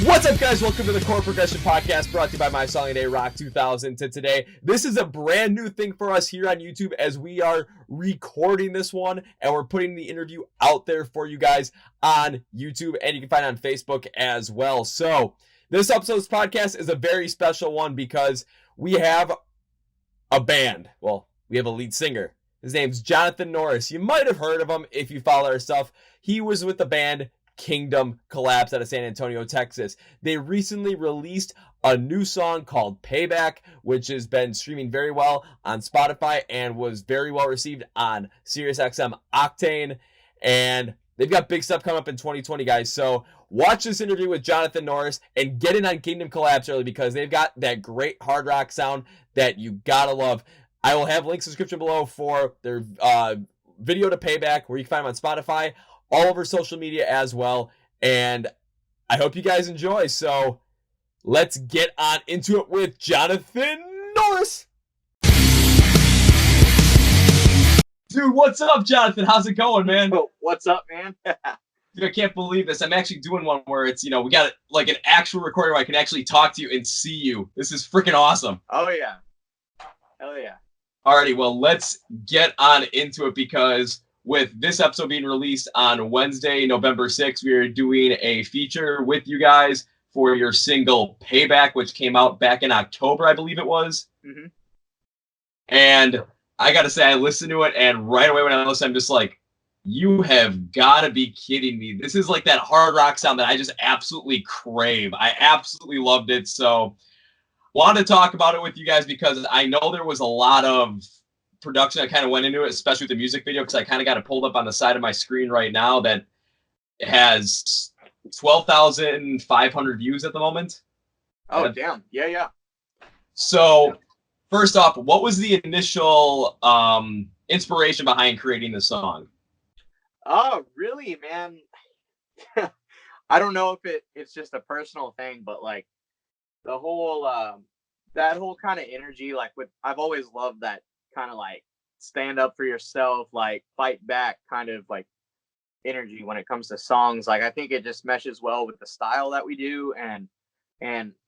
What's up, guys? Welcome to the Chord Progression Podcast, brought to you by My Song a Day Rock 2000. To today, this is a brand new thing for us here on YouTube as we are recording this one and we're putting the interview out there for you guys on YouTube, and you can find it on Facebook as well. So this episode's podcast is a very special one because we have a band. Well, we have a lead singer. His name's Jonathan Norris. You might have heard of him if you follow our stuff. He was with the band Kingdom Collapse out of San Antonio, Texas. They recently released a new song called Payback, which has been streaming very well on Spotify and was very well received on SiriusXM Octane. And they've got big stuff coming up in 2020, guys. So watch this interview with Jonathan Norris and get in on Kingdom Collapse early because they've got that great hard rock sound that you gotta love. I will have links in the description below for their video to Payback, where you can find them on Spotify, all over social media as well. And I hope you guys enjoy. So let's get on into it with Jonathan Norris. Dude, what's up, Jonathan? How's it going, man? Oh, what's up, man? Dude, I can't believe this. I'm actually doing one where it's, we got like an actual recording where I can actually talk to you and see you. This is freaking awesome. Oh, yeah. Hell yeah. Alrighty, well, let's get on into it because with this episode being released on Wednesday, November 6th, we are doing a feature with you guys for your single Payback, which came out back in October, I believe it was. Mm-hmm. And I got to say, I listened to it, and right away when I listened, I'm just like, you have got to be kidding me. This is like that hard rock sound that I just absolutely crave. I absolutely loved it. So wanted to talk about it with you guys because I know there was a lot of production that kind of went into it, especially with the music video, because I kind of got it pulled up on the side of my screen right now that has 12,500 views at the moment. Oh, damn. Yeah. So first off, what was the initial inspiration behind creating the song? Oh, really, man? I don't know if it's just a personal thing, but like the whole that whole kind of energy, like I've always loved that kind of like stand up for yourself, like fight back kind of like energy when it comes to songs. Like I think it just meshes well with the style that we do, and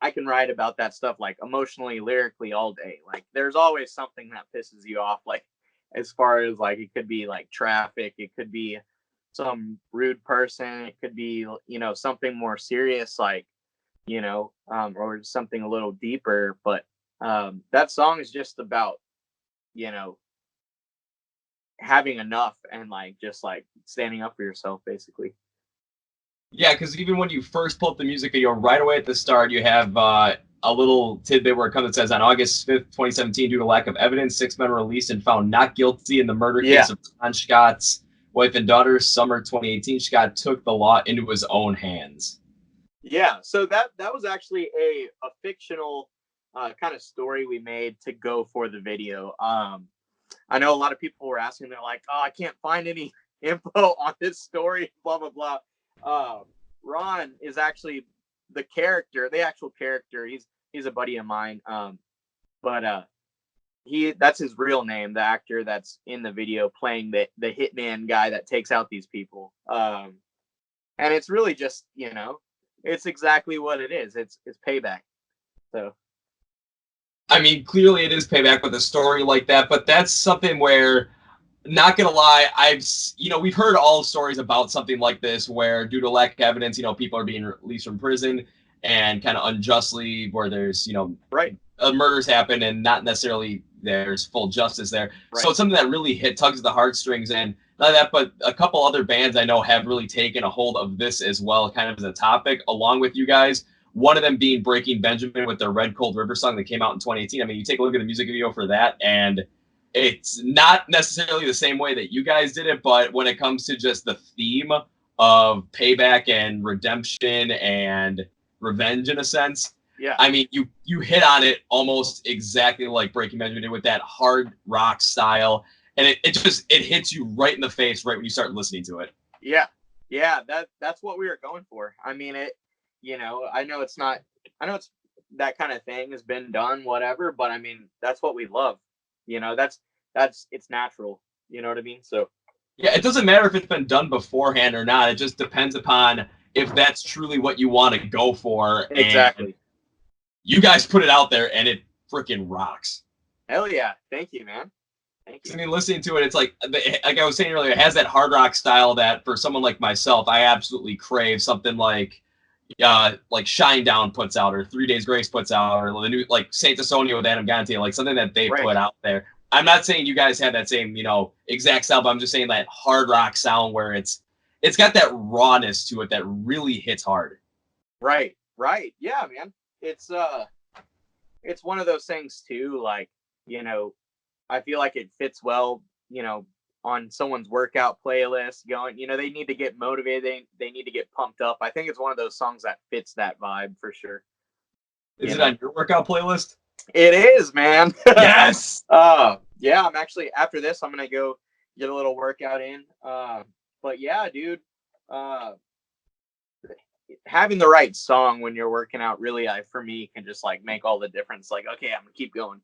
I can write about that stuff like emotionally, lyrically all day. Like there's always something that pisses you off, like as far as like it could be like traffic, it could be some rude person, it could be something more serious like or something a little deeper. But that song is just about having enough and like just like standing up for yourself, basically. Yeah, because even when you first pull up the music video, right away at the start, you have a little tidbit where it comes. It says, on August 5th, 2017, due to lack of evidence, 6 men were released and found not guilty in the murder case of Ron Scott's wife and daughter. Summer 2018, Scott took the law into his own hands. Yeah, so that was actually a fictional kind of story we made to go for the video. I know a lot of people were asking, they're like, oh, I can't find any info on this story, blah, blah, blah. Ron is actually the actual character. He's a buddy of mine. But that's his real name, the actor that's in the video playing the hitman guy that takes out these people. And it's really just, it's exactly what it is. It's Payback. So I mean, clearly it is Payback with a story like that, but that's something where, not gonna lie, we've heard all stories about something like this where due to lack of evidence, people are being released from prison and kind of unjustly, where there's, right, murders happen and not necessarily there's full justice there. Right. So it's something that really tugs at the heartstrings, and not that, but a couple other bands I know have really taken a hold of this as well, kind of as a topic, along with you guys. One of them being Breaking Benjamin with their Red Cold River song that came out in 2018. I mean, you take a look at the music video for that, and it's not necessarily the same way that you guys did it, but when it comes to just the theme of payback and redemption and revenge in a sense, yeah, I mean, you hit on it almost exactly like Breaking Benjamin did with that hard rock style, and it hits you right in the face right when you start listening to it. Yeah, that's what we were going for. I mean, I know it's that kind of thing has been done, whatever, but I mean, that's what we love. It's natural. You know what I mean? So yeah, it doesn't matter if it's been done beforehand or not. It just depends upon if that's truly what you want to go for. Exactly. And you guys put it out there, and it freaking rocks. Hell yeah. Thank you, man. Thank you. I mean, listening to it, it's like I was saying earlier, it has that hard rock style that for someone like myself, I absolutely crave. Something like Shinedown puts out, or 3 Days Grace puts out, or the new like Saint Asonia with Adam Gontier, like something that they put out there. I'm not saying you guys have that same, exact style, but I'm just saying that hard rock sound where it's got that rawness to it that really hits hard. Right. Yeah, man. It's one of those things too, like, I feel like it fits well, on someone's workout playlist going, they need to get motivated. They need to get pumped up. I think it's one of those songs that fits that vibe for sure. Is it on your workout playlist? It is, man. Yes. Yeah, I'm actually, after this, I'm going to go get a little workout in. But yeah, dude, having the right song when you're working out really, for me, can just like make all the difference. Like, okay, I'm gonna keep going.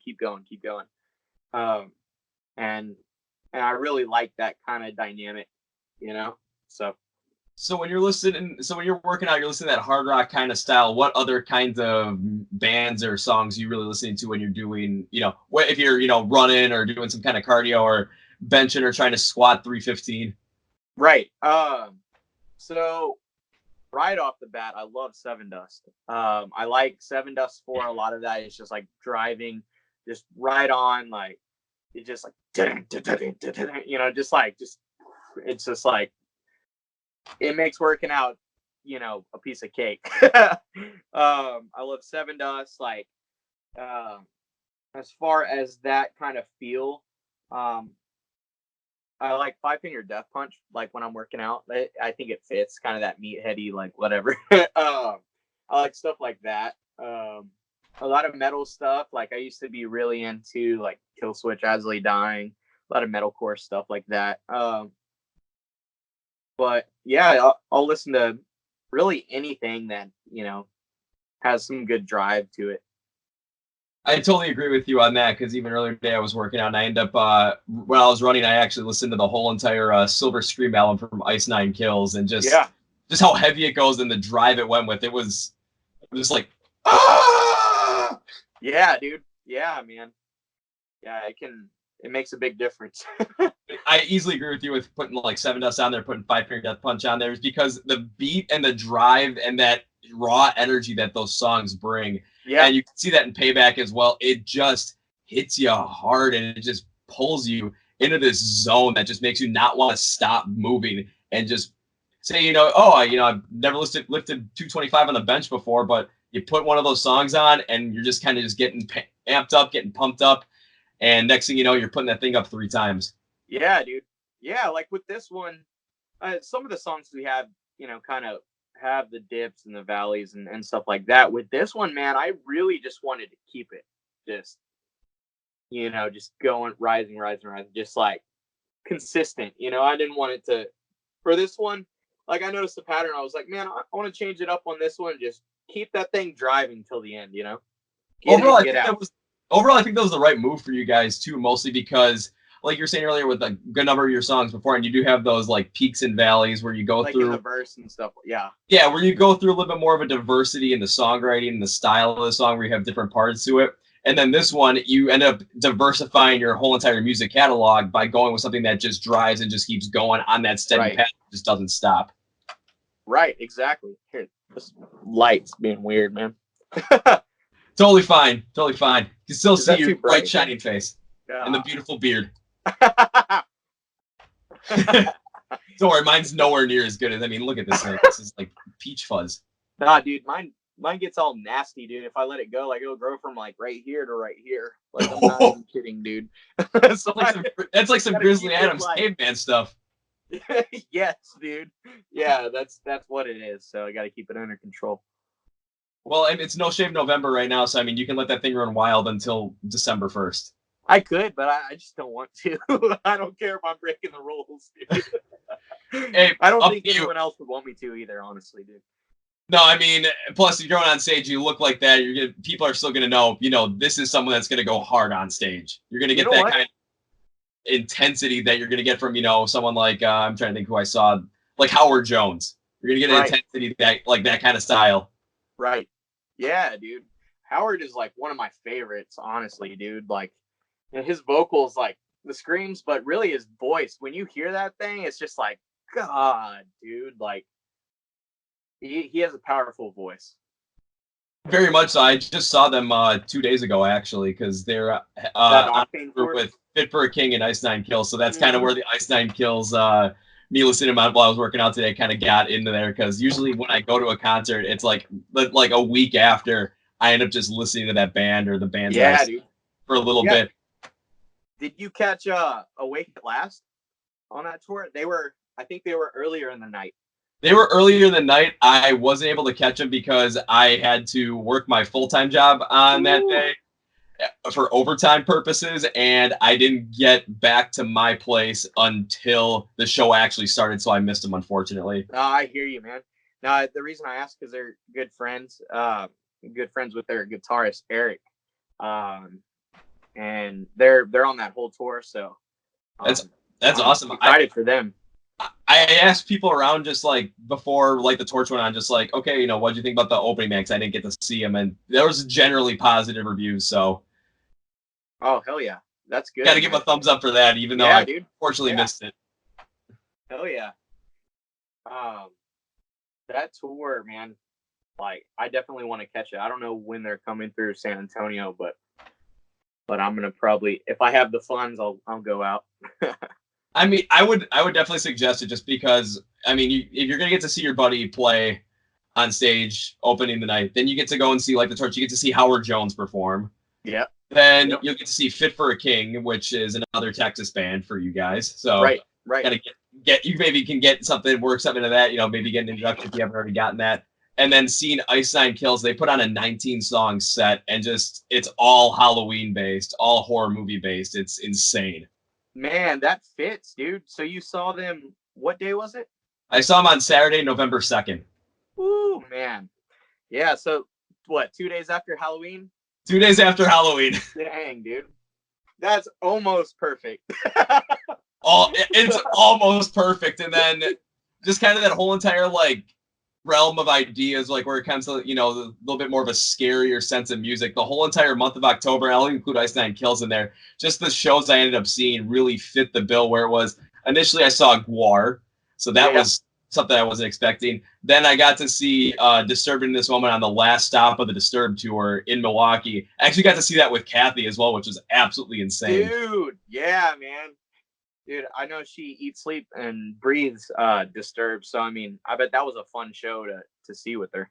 And I really like that kind of dynamic, So when you're working out, you're listening to that hard rock kind of style. What other kinds of bands or songs are you really listening to when you're doing, if you're, running or doing some kind of cardio or benching or trying to squat 315? Right. So right off the bat, I love Seven Dust. I like Seven Dust for a lot of that. It's just like driving, just right on, like it's just like, it's just like, it makes working out, a piece of cake. I love Seven Dust. Like, as far as that kind of feel, I like Five Finger Death Punch. Like when I'm working out, I think it fits kind of that meatheady, like whatever. I like stuff like that. A lot of metal stuff. Like I used to be really into like Killswitch, Asley Dying, a lot of metalcore stuff like that. But yeah, I'll listen to really anything that, has some good drive to it. I totally agree with you on that, because even earlier today I was working out and I ended up, when I was running, I actually listened to the whole entire Silver Scream album from Ice Nine Kills, and just how heavy it goes and the drive it went with. It was just like, ah! Yeah, dude. Yeah, man. Yeah, it makes a big difference. I easily agree with you with putting like Seven Dust on there, putting Five Finger Death Punch on there, is because the beat and the drive and that raw energy that those songs bring. Yeah. And you can see that in Payback as well. It just hits you hard and it just pulls you into this zone that just makes you not want to stop moving and just say, I've never lifted 225 on the bench before, but you put one of those songs on and you're just kind of just getting amped up, getting pumped up. And next thing you know, you're putting that thing up 3 times. Yeah, dude. Yeah, like with this one, some of the songs we have, kind of have the dips and the valleys and stuff like that. With this one, man, I really just wanted to keep it just, just going, rising, just like consistent. I didn't want it to, for this one, like I noticed the pattern. I was like, man, I want to change it up on this one. Just keep that thing driving till the end, Overall, I think that was the right move for you guys too, mostly because, like you're saying earlier, with a good number of your songs before, and you do have those like peaks and valleys where you go like through in the verse and stuff. Yeah, where you go through a little bit more of a diversity in the songwriting and the style of the song, where you have different parts to it. And then this one, you end up diversifying your whole entire music catalog by going with something that just drives and just keeps going on that steady path, just doesn't stop. Right, exactly. Here, this light's being weird, man. Totally fine. You can still see your bright, shining face and the beautiful beard. Don't worry, mine's nowhere near as good as, look at this thing. This is like peach fuzz. Nah, dude, mine gets all nasty, dude. If I let it go, like it'll grow from like right here to right here. Like I'm not even kidding, dude. That's like some Grizzly Adams caveman stuff. Yes, dude. Yeah, that's what it is. So I got to keep it under control. Well, and it's No Shave November right now, so you can let that thing run wild until December 1st. I could, but I just don't want to. I don't care if I'm breaking the rules, dude. Hey, I don't think anyone else would want me to either, honestly, dude. No, plus if you're going on stage, you look like that, people are still gonna know, this is someone that's gonna go hard on stage. You're gonna get that kind of intensity that you're gonna get from, someone like I'm trying to think who I saw, like Howard Jones. You're gonna get an Right. intensity that kind of style. Right. Yeah, dude. Howard is like one of my favorites, honestly, dude. Like, and his vocals, like the screams, but really his voice. When you hear that thing, it's just like, God, dude. Like, he has a powerful voice. Very much so. I just saw them 2 days ago, actually, because they're That on Octane tour tour. with Fit for a King and Ice Nine Kills. So that's kind of Mhm. where the Ice Nine Kills, me listening to them while I was working out today, kind of got into there. Because usually when I go to a concert, it's like a week after I end up just listening to that band or the bands that I Yeah, see dude. for a little Yeah. bit. Did you catch Awake at Last on that tour? I think they were earlier in the night. They were earlier in the night. I wasn't able to catch them because I had to work my full-time job on that day for overtime purposes, and I didn't get back to my place until the show actually started, so I missed them, unfortunately. I hear you, man. Now the reason I ask is they're good friends with their guitarist Eric, um, and they're on that whole tour. So That's um, that's I'm awesome. excited for them. I asked people around just like before like the torch went on, just like, okay, what do you think about the opening man? 'Cause I didn't get to see him, and there was generally positive reviews, so Oh hell yeah, that's got to good, give man. a thumbs up for that, even though Yeah, I dude. unfortunately Yeah, missed it. hell yeah. Um, that tour, man. Like, I definitely want to catch it. I don't know when they're coming through San Antonio, but I'm gonna probably, if I have the funds, I'll go out. I mean, I would definitely suggest it just because I mean, if you're gonna get to see your buddy play on stage opening the night, then you get to go and see like the torch. You get to see Howard Jones perform. Yeah. Then Yep. you'll get to see Fit for a King, which is another Texas band for you guys. So Right. Right. gotta get you maybe can get something, work something into that. Maybe get an introduction if you haven't already gotten that. And then seeing Ice Nine Kills, they put on a 19 song set and just it's all Halloween based, all horror movie based. It's insane. Man, that fits, dude. So you saw them. What day was it? I saw them on Saturday, November 2nd. Ooh, man. Yeah. So what? 2 days after Halloween? 2 days after Halloween. Dang, dude. That's almost perfect. It's almost perfect. And then just kind of that whole entire like realm of ideas, like where it comes to, a little bit more of a scarier sense of music. The whole entire month of October, I'll include Ice Nine Kills in there. Just the shows I ended up seeing really fit the bill where it was initially I saw Guar. So that was something I wasn't expecting. Then I got to see Disturbed in This Moment on the last stop of the Disturbed tour in Milwaukee. I actually got to see that with Kathy as well, which was absolutely insane. Dude, yeah, man. Dude, I know she eats, sleep, and breathes Disturbed. So I mean, I bet that was a fun show to see with her.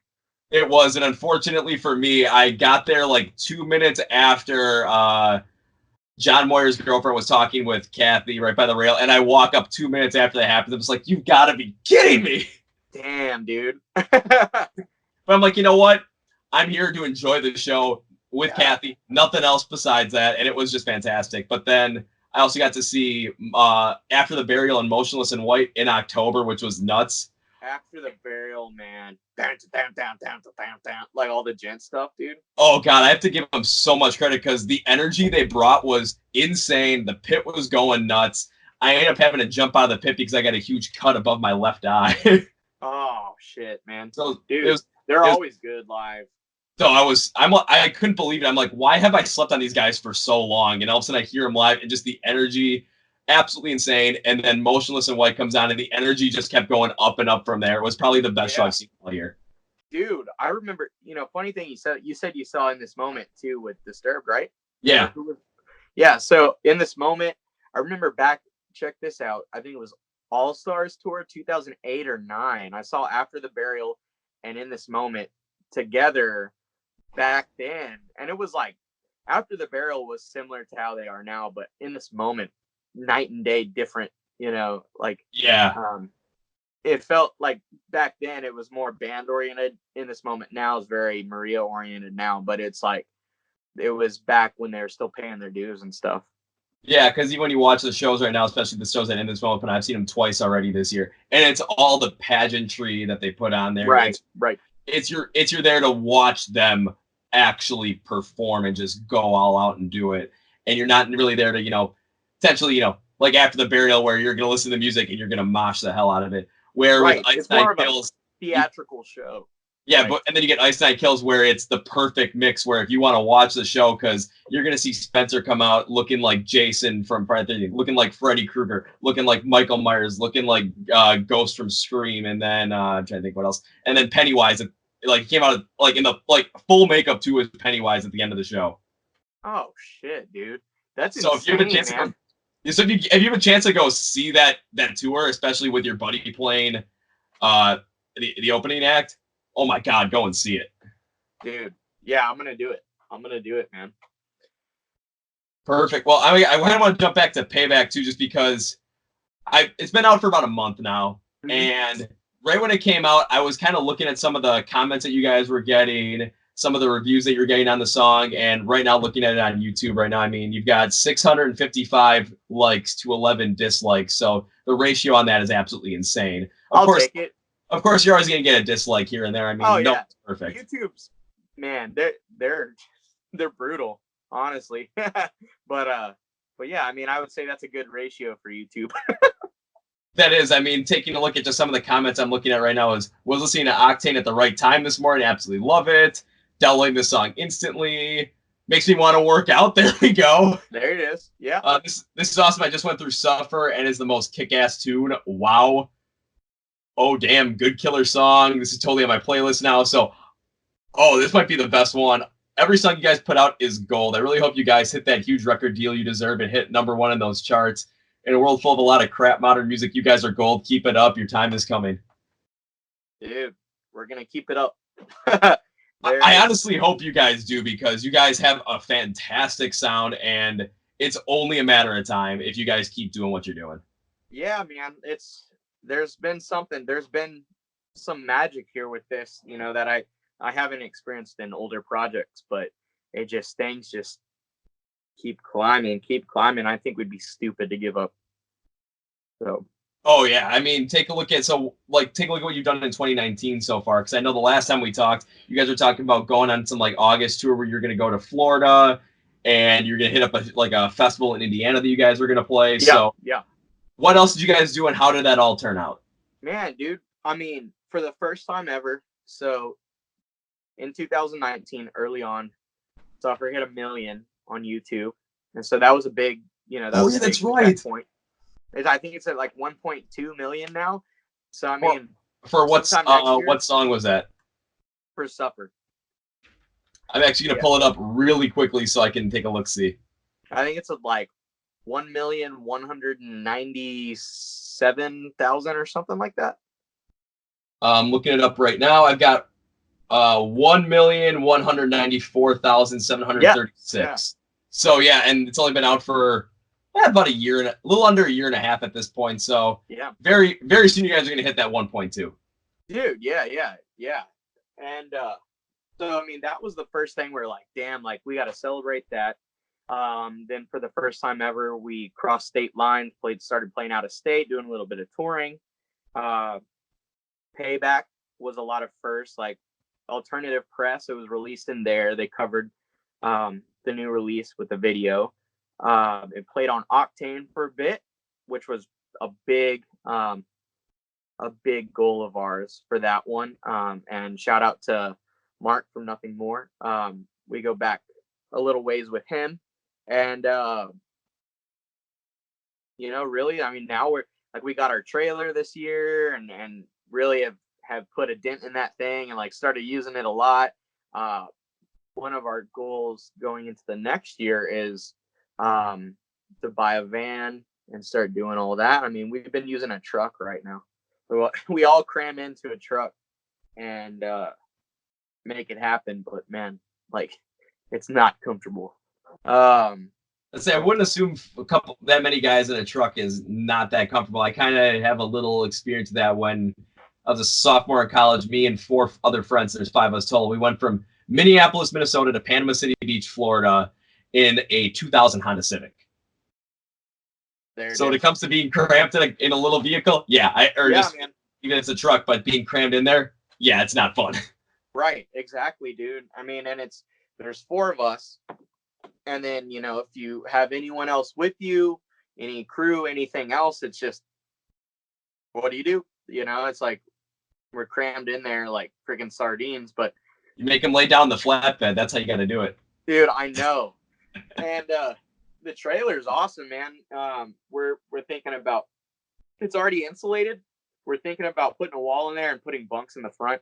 It was, and unfortunately for me, I got there like 2 minutes after John Moyer's girlfriend was talking with Kathy right by the rail, and I walk up 2 minutes after that happened. I was like, "You've got to be kidding me!" Damn, dude. But I'm like, you know what? I'm here to enjoy the show with Kathy. Nothing else besides that, and it was just fantastic. But then I also got to see After the Burial and Motionless in White in October, which was nuts. After the Burial, man. Down, like all the gent stuff, dude. Oh god, I have to give them so much credit because the energy they brought was insane. The pit was going nuts. I ended up having to jump out of the pit because I got a huge cut above my left eye. Oh shit, man. So dude, they're always good live. So I couldn't believe it. I'm like, why have I slept on these guys for so long? And all of a sudden I hear them live and just the energy, absolutely insane. And then Motionless in White comes on and the energy just kept going up and up from there. It was probably the best show I've seen all year. Dude, I remember, funny thing you said you saw In This Moment too with Disturbed, right? Yeah. Yeah, so In This Moment, I remember check this out. I think it was All Stars Tour 2008 or 9. I saw After the Burial and In This Moment together back then. And it was like After the Burial was similar to how they are now, but In This Moment, night and day different, like it felt like back then it was more band oriented. In This Moment now is very Maria oriented now, but it's like it was back when they were still paying their dues and stuff. Yeah, because even when you watch the shows right now, especially the shows that In This Moment, and I've seen them twice already this year, and it's all the pageantry that they put on there. Right. It's you're there to watch them actually perform and just go all out and do it, and you're not really there to potentially like After the Burial where you're gonna listen to music and you're gonna mosh the hell out of it. Where with Ice Nine Kills, theatrical show. Yeah, Like, and then you get Ice Nine Kills, where it's the perfect mix. Where if you want to watch the show, because you're gonna see Spencer come out looking like Jason from Friday the 13th, looking like Freddy Krueger, looking like Michael Myers, looking like Ghost from Scream, and then I'm trying to think what else. And then Pennywise, like he came out like in the like full makeup too as Pennywise at the end of the show. oh shit, dude, that's So if you have a insane, chance man. to go, so if you have a chance to go see that tour, especially with your buddy playing the opening act, oh my god, go and see it. Dude, yeah, I'm gonna do it. I'm gonna do it, man. Perfect. Well, I kind of want to jump back to Payback too, just because it's been out for about a month now, and right when it came out, I was kind of looking at some of the comments that you guys were getting, some of the reviews that you're getting on the song, and right now looking at it on YouTube right now, I mean, you've got 655 likes to 11 dislikes, so the ratio on that is absolutely insane. I'll take it. Of course, you're always gonna get a dislike here and there. I mean, Oh no, yeah, it's perfect. YouTube's, man, they're brutal, honestly. But yeah, I mean, I would say that's a good ratio for YouTube. That is, I mean, taking a look at just some of the comments I'm looking at right now was listening to Octane at the right time this morning. Absolutely love it. Downloading the song instantly. Makes me want to work out. There we go. There it is. Yeah. This is awesome. I just went through Suffer and is the most kick-ass tune. Wow. Oh, damn. Good killer song. This is totally on my playlist now. So, this might be the best one. Every song you guys put out is gold. I really hope you guys hit that huge record deal you deserve and hit #1 in those charts. In a world full of a lot of crap modern music, you guys are gold. Keep it up. Your time is coming. Dude, we're going to keep it up. I honestly hope you guys do, because you guys have a fantastic sound, and it's only a matter of time if you guys keep doing what you're doing. Yeah, man. There's been some magic here with this, that I haven't experienced in older projects, but things just keep climbing. I think we'd be stupid to give up. So. Oh yeah, I mean, take a look at what you've done in 2019 so far. Because I know the last time we talked, you guys were talking about going on some like August tour where you're going to go to Florida, and you're going to hit up a festival in Indiana that you guys are going to play. Yeah, so yeah. What else did you guys do, and how did that all turn out? Man, dude, I mean, for the first time ever, so in 2019, early on, Suffer hit 1 million on YouTube, and so that was a big, that's right. Point. I think it's at like 1.2 million now. So I mean, for what song was that? For Suffer. I'm actually gonna pull it up really quickly so I can take a look. See. I think it's like 1,197,000 or something like that. I'm looking it up right now. I've got 1,194,736. Yeah. So yeah, and it's only been out for about a little under a year and a half at this point. So yeah, very, very soon you guys are gonna hit that 1.2. Dude, yeah. And so I mean, that was the first thing where like, damn, like we got to celebrate that. Then for the first time ever, we crossed state lines, started playing out of state, doing a little bit of touring. Payback was a lot of firsts, like Alternative Press. It was released in there. They covered the new release with the video. It played on Octane for a bit, which was a big goal of ours for that one. And shout out to Mark from Nothing More. We go back a little ways with him, and really, I mean, now we got our trailer this year, and really have put a dent in that thing, and like started using it a lot. One of our goals going into the next year is to buy a van and start doing all that. I mean, we've been using a truck right now. We all cram into a truck and make it happen, but man, like it's not comfortable. Let's say I wouldn't assume that many guys in a truck is not that comfortable. I kind of have a little experience of that when I was a sophomore in college. Me and 4 other friends, there's 5 of us total. We went from Minneapolis, Minnesota to Panama City Beach, Florida in a 2000 Honda Civic. So when it comes to being cramped in a little vehicle, man. Even if it's a truck, but being crammed in there, yeah, it's not fun. Right, exactly, dude. I mean, and there's 4 of us, and then if you have anyone else with you, any crew, anything else, it's just, what do? It's like we're crammed in there like freaking sardines. But You make them lay down the flatbed. That's how you got to do it. dude, I know. And the trailer's awesome, man. We're thinking about, it's already insulated. We're thinking about putting a wall in there and putting bunks in the front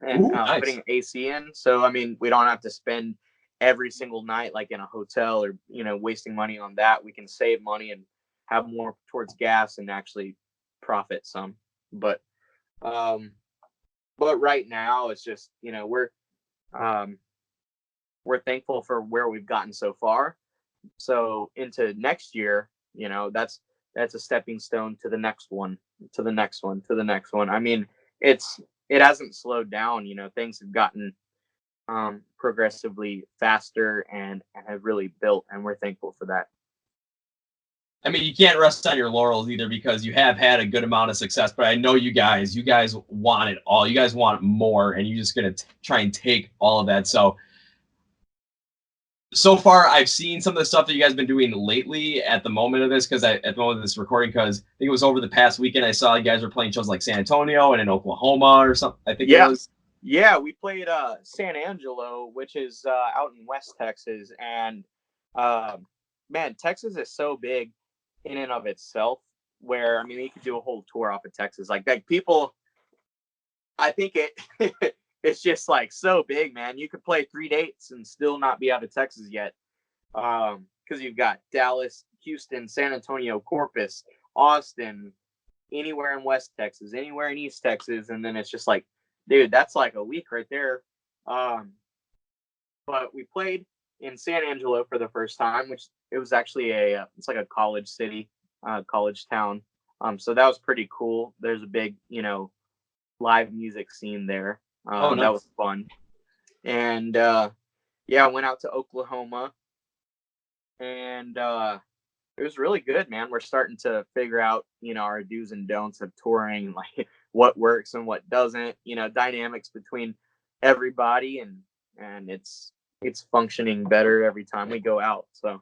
and Ooh, nice. putting AC in. So I mean, we don't have to spend every single night like in a hotel or wasting money on that. We can save money and have more towards gas and actually profit some. But um, but right now it's just um, we're thankful for where we've gotten so far. So into next year, that's a stepping stone to the next one, to the next one, to the next one. I mean, it hasn't slowed down. Things have gotten progressively faster and have really built, and we're thankful for that. I mean, you can't rest on your laurels either because you have had a good amount of success. But I know you guys want it all. You guys want more, and you're just gonna try and take all of that. So far, I've seen some of the stuff that you guys have been doing lately at the moment of this, at the moment of this recording, because I think it was over the past weekend, I saw you guys were playing shows like San Antonio and in Oklahoma or something. I think it was. Yeah, we played San Angelo, which is out in West Texas, and man, Texas is so big in and of itself. Where I mean, you could do a whole tour off of Texas. Like people, I think it's just like so big, man. You could play 3 dates and still not be out of Texas yet, because you've got Dallas, Houston, San Antonio, Corpus, Austin, anywhere in West Texas, anywhere in East Texas, and then it's just like, dude, that's like a week right there. But we played in San Angelo for the first time, which it was actually it's like a college city, college town. So that was pretty cool. There's a big, live music scene there. Oh, nice. That was fun. And yeah, I went out to Oklahoma, and it was really good, man. We're starting to figure out, our do's and don'ts of touring, like what works and what doesn't, dynamics between everybody, and it's functioning better every time we go out. So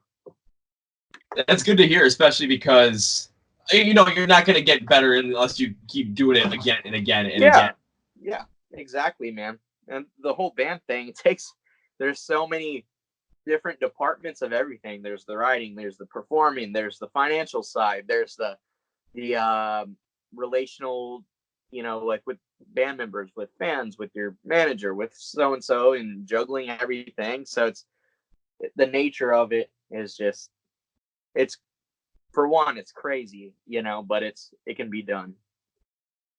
That's good to hear, especially because you're not going to get better unless you keep doing it again and again and again. Yeah, exactly, man. And the whole band thing there's so many different departments of everything. There's the writing, there's the performing, there's the financial side, there's the relational, like with band members, with fans, with your manager, with so and so, and juggling everything. So it's the nature of it is just, it's, for one, it's crazy, but it can be done.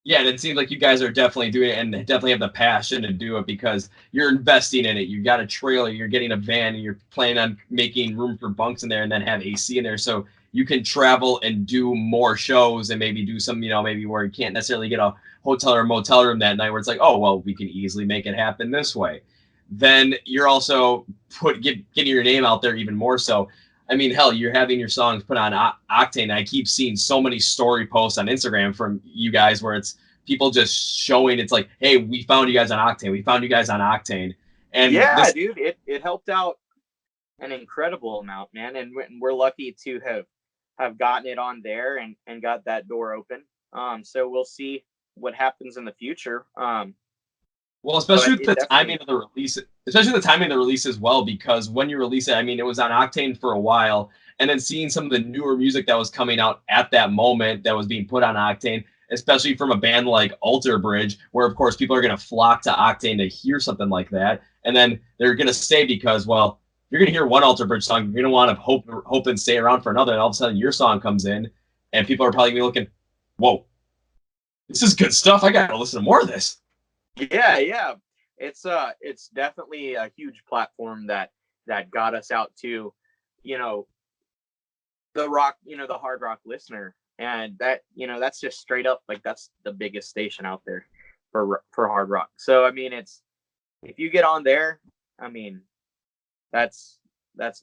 Yeah, and it seems like you guys are definitely doing it and definitely have the passion to do it because you're investing in it. You got a trailer, you're getting a van, and you're planning on making room for bunks in there and then have AC in there so you can travel and do more shows and maybe do some, maybe where you can't necessarily get a hotel or motel room that night where it's like, oh, well, we can easily make it happen this way. Then you're also getting your name out there even more so. I mean, hell, you're having your songs put on Octane. I keep seeing so many story posts on Instagram from you guys where it's people just showing it's like, hey, we found you guys on Octane. We found you guys on Octane. And yeah, dude, it helped out an incredible amount, man. And we're lucky to have gotten it on there and got that door open. So we'll see what happens in the future. Well, especially with the timing of the release, as well, because when you release it, I mean, it was on Octane for a while, and then seeing some of the newer music that was coming out at that moment that was being put on Octane, especially from a band like Alter Bridge, where of course people are going to flock to Octane to hear something like that, and then they're going to stay because, well, you're going to hear one Alter Bridge song, you're going to want to hope and stay around for another, and all of a sudden your song comes in, and people are probably going to be looking, whoa, this is good stuff. I got to listen to more of this. Yeah. It's definitely a huge platform that got us out to, the rock, the hard rock listener. And that, that's just straight up, like, that's the biggest station out there for hard rock. So, I mean, if you get on there, I mean, that's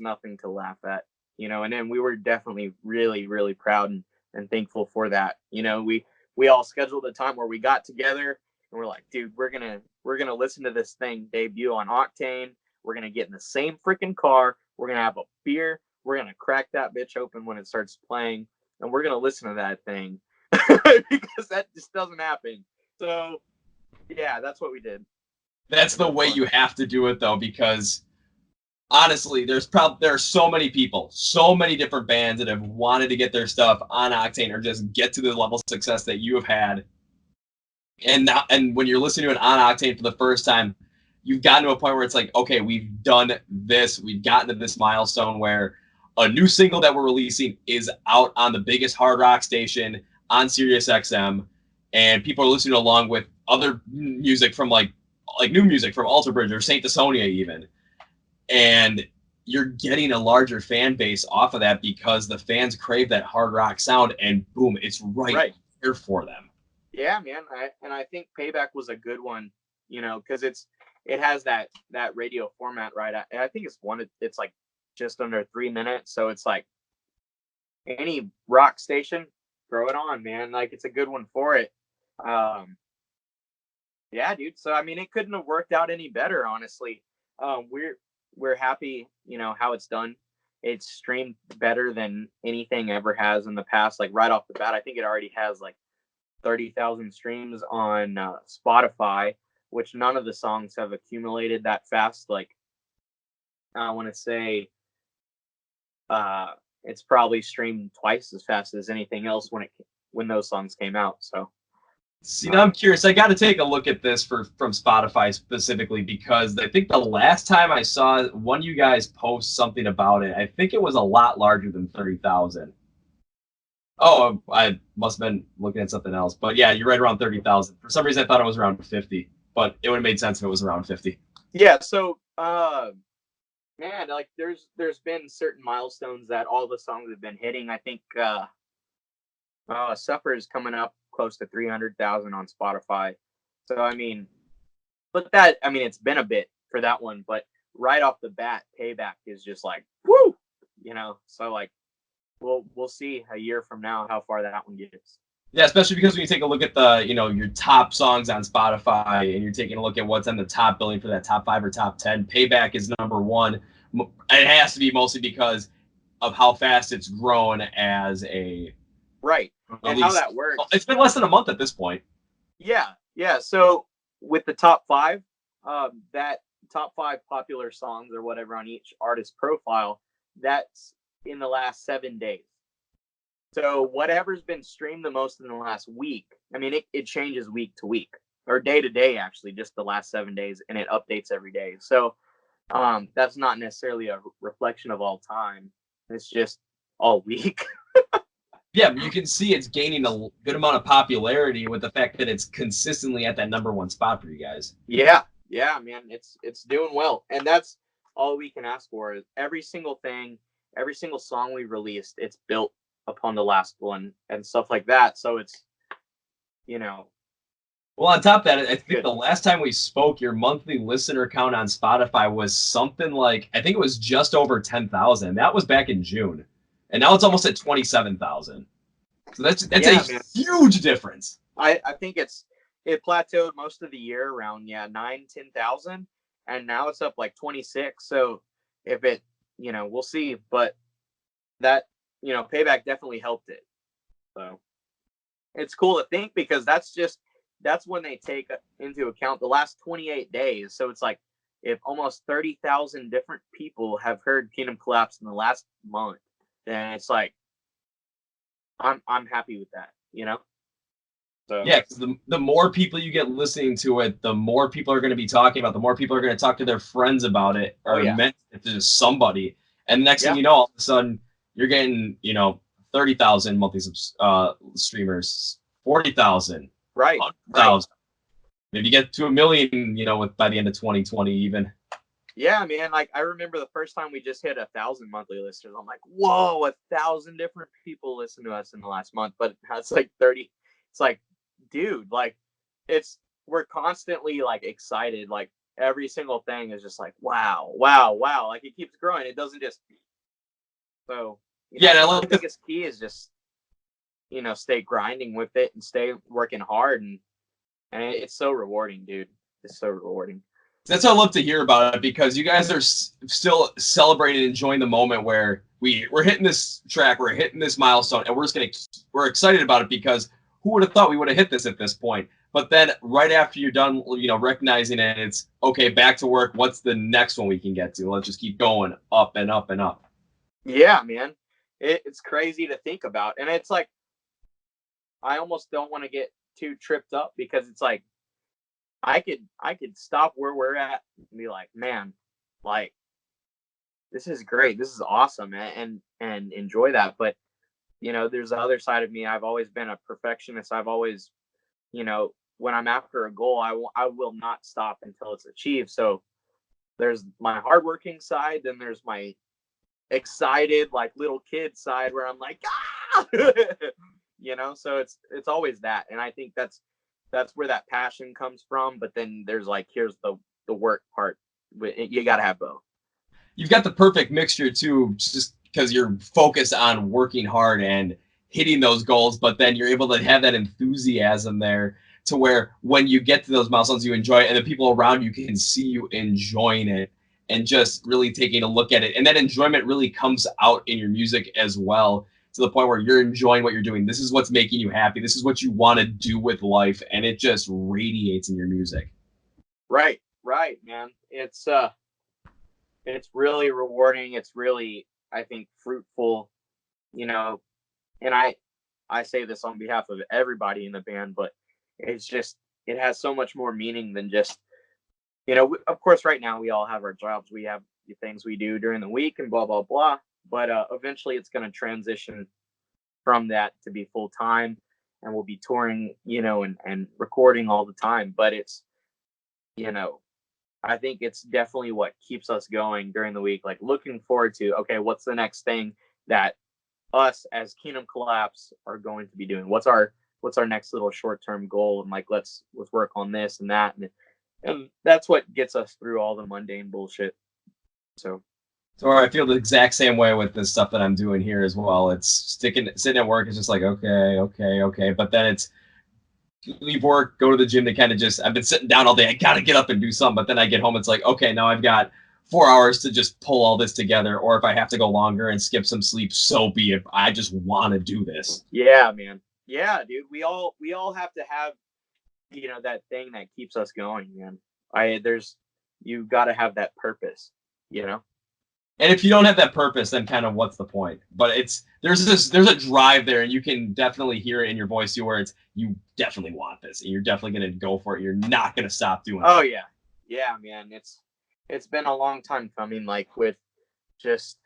nothing to laugh at, and then we were definitely really, really proud and thankful for that. We all scheduled a time where we got together and we're like, dude, we're gonna listen to this thing debut on Octane. We're gonna get in the same freaking car. We're gonna have a beer. We're gonna crack that bitch open when it starts playing, and we're gonna listen to that thing because that just doesn't happen. So yeah, that's what we did. That's the way you have to do it, though, because honestly, there are so many people, so many different bands that have wanted to get their stuff on Octane or just get to the level of success that you have had. And when you're listening to it on Octane for the first time, you've gotten to a point where it's like, okay, we've done this. We've gotten to this milestone where a new single that we're releasing is out on the biggest hard rock station on Sirius XM, and people are listening along with other music from like new music from Alter Bridge or Saint Desonia even. And you're getting a larger fan base off of that because the fans crave that hard rock sound, and boom, it's right here for them. Yeah, man. I think Payback was a good one, because it has that radio format, right? I think it's like just under 3 minutes, so it's like any rock station, throw it on, man. Like, it's a good one for it. Yeah, dude. So I mean, it couldn't have worked out any better, honestly. We're happy, how it's done. It's streamed better than anything ever has in the past. Like, right off the bat, I think it already has like 30,000 streams on Spotify, which none of the songs have accumulated that fast. Like, I want to say it's probably streamed twice as fast as anything else when those songs came out. So see, now I'm curious. I got to take a look at this from Spotify specifically, because I think the last time I saw one of you guys post something about it, I think it was a lot larger than 30,000. Oh, I must have been looking at something else. But yeah, you're right around 30,000. For some reason, I thought it was around 50, but it would have made sense if it was around 50. Yeah. So, man, like there's been certain milestones that all the songs have been hitting. I think Suffer is coming up close to 300,000 on Spotify. So I mean, it's been a bit for that one, but right off the bat, Payback is just like woo, So like, we'll see a year from now how far that one gets. Yeah, especially because when you take a look at the your top songs on Spotify and you're taking a look at what's on the top billing for that top 5 or top 10, Payback is number 1. It has to be mostly because of how fast it's grown as a right. And how that works. It's been less than a month at this point. Yeah. So with the top 5, that top 5 popular songs or whatever on each artist profile, that's in the last 7 days. So whatever's been streamed the most in the last week, I mean, it changes week to week or day to day, actually, just the last 7 days, and it updates every day. So that's not necessarily a reflection of all time. It's just all week. Yeah, you can see it's gaining a good amount of popularity with the fact that it's consistently at that number 1 spot for you guys. Yeah, man, it's doing well, and that's all we can ask for. Is every single song we released, it's built upon the last one and stuff like that. So it's, Well, on top of that, I think the last time we spoke, your monthly listener count on Spotify was something like, I think it was just over 10,000. That was back in June. And now it's almost at 27,000. So that's a huge difference. I think it plateaued most of the year around 9,000-10,000, and now it's up like 26. So if it, we'll see, but that Payback definitely helped it. So it's cool to think, because that's when they take into account the last 28 days. So it's like, if almost 30,000 different people have heard Kingdom Collapse in the last month, then it's like, I'm happy with that, So yeah, because the more people you get listening to it, the more people are going to be talking about, the more people are going to talk to their friends about it, or mention it to somebody. And the next thing you know, all of a sudden, you're getting, 30,000 monthly streamers, 40,000, right, 100,000. Maybe get to 1 million, by the end of 2020 even. Yeah, man. Like, I remember the first time we just hit 1,000 monthly listeners. I'm like, whoa, 1,000 different people listen to us in the last month. But that's like 30. It's like, dude, like, we're constantly like excited. Like, every single thing is just like, wow. Like, it keeps growing. It doesn't just. So the biggest key is just, stay grinding with it and stay working hard, and it's so rewarding, dude. It's so rewarding. That's what I love to hear about it, because you guys are still celebrating and enjoying the moment where we're hitting this track, we're hitting this milestone, and we're excited about it, because who would have thought we would have hit this at this point? But then right after you're done, recognizing it, it's okay, back to work. What's the next one we can get to? Let's just keep going up and up and up. Yeah, man. It's crazy to think about. And it's like, I almost don't want to get too tripped up because it's like, I could stop where we're at and be like, man, like, this is great. This is awesome, and enjoy that. But there's the other side of me. I've always been a perfectionist. I've always, when I'm after a goal, I will not stop until it's achieved. So there's my hardworking side, then there's my excited like little kid side where I'm like, ah, So it's always that, and I think that's where that passion comes from. But then there's like, here's the work part. You got to have both. You've got the perfect mixture too, just because you're focused on working hard and hitting those goals, but then you're able to have that enthusiasm there to where when you get to those milestones, you enjoy it, and the people around you can see you enjoying it and just really taking a look at it. And that enjoyment really comes out in your music as well, to the point where you're enjoying what you're doing. This is what's making you happy. This is what you want to do with life, and it just radiates in your music. Right, man. It's really rewarding. It's really, I think, fruitful, you know, and I say this on behalf of everybody in the band, but it's just, it has so much more meaning than just, of course, right now we all have our jobs, we have the things we do during the week and blah blah blah, but eventually it's going to transition from that to be full time, and we'll be touring, and recording all the time. But it's, you know I think it's definitely what keeps us going during the week, like looking forward to, okay, what's the next thing that us as Kingdom Collapse are going to be doing? What's our next little short-term goal? And like, let's work on this and that, and that's what gets us through all the mundane bullshit. So So I feel the exact same way with the stuff that I'm doing here as well. It's sitting at work. It's just like, okay, okay, okay. But then it's leave work, go to the gym to kind of just, I've been sitting down all day. I got to get up and do something. But then I get home. It's like, okay, now I've got 4 hours to just pull all this together. Or if I have to go longer and skip some sleep, so be it. I just want to do this. yeah, man. Yeah, dude. We all have to have, that thing that keeps us going, man. You got to have that purpose, you know? And if you don't have that purpose, then kind of what's the point? But there's a drive there, and you can definitely hear it in your voice too, where it's, you definitely want this, and you're definitely gonna go for it. You're not gonna stop doing it. Oh yeah, man. It's been a long time coming. Like, with just,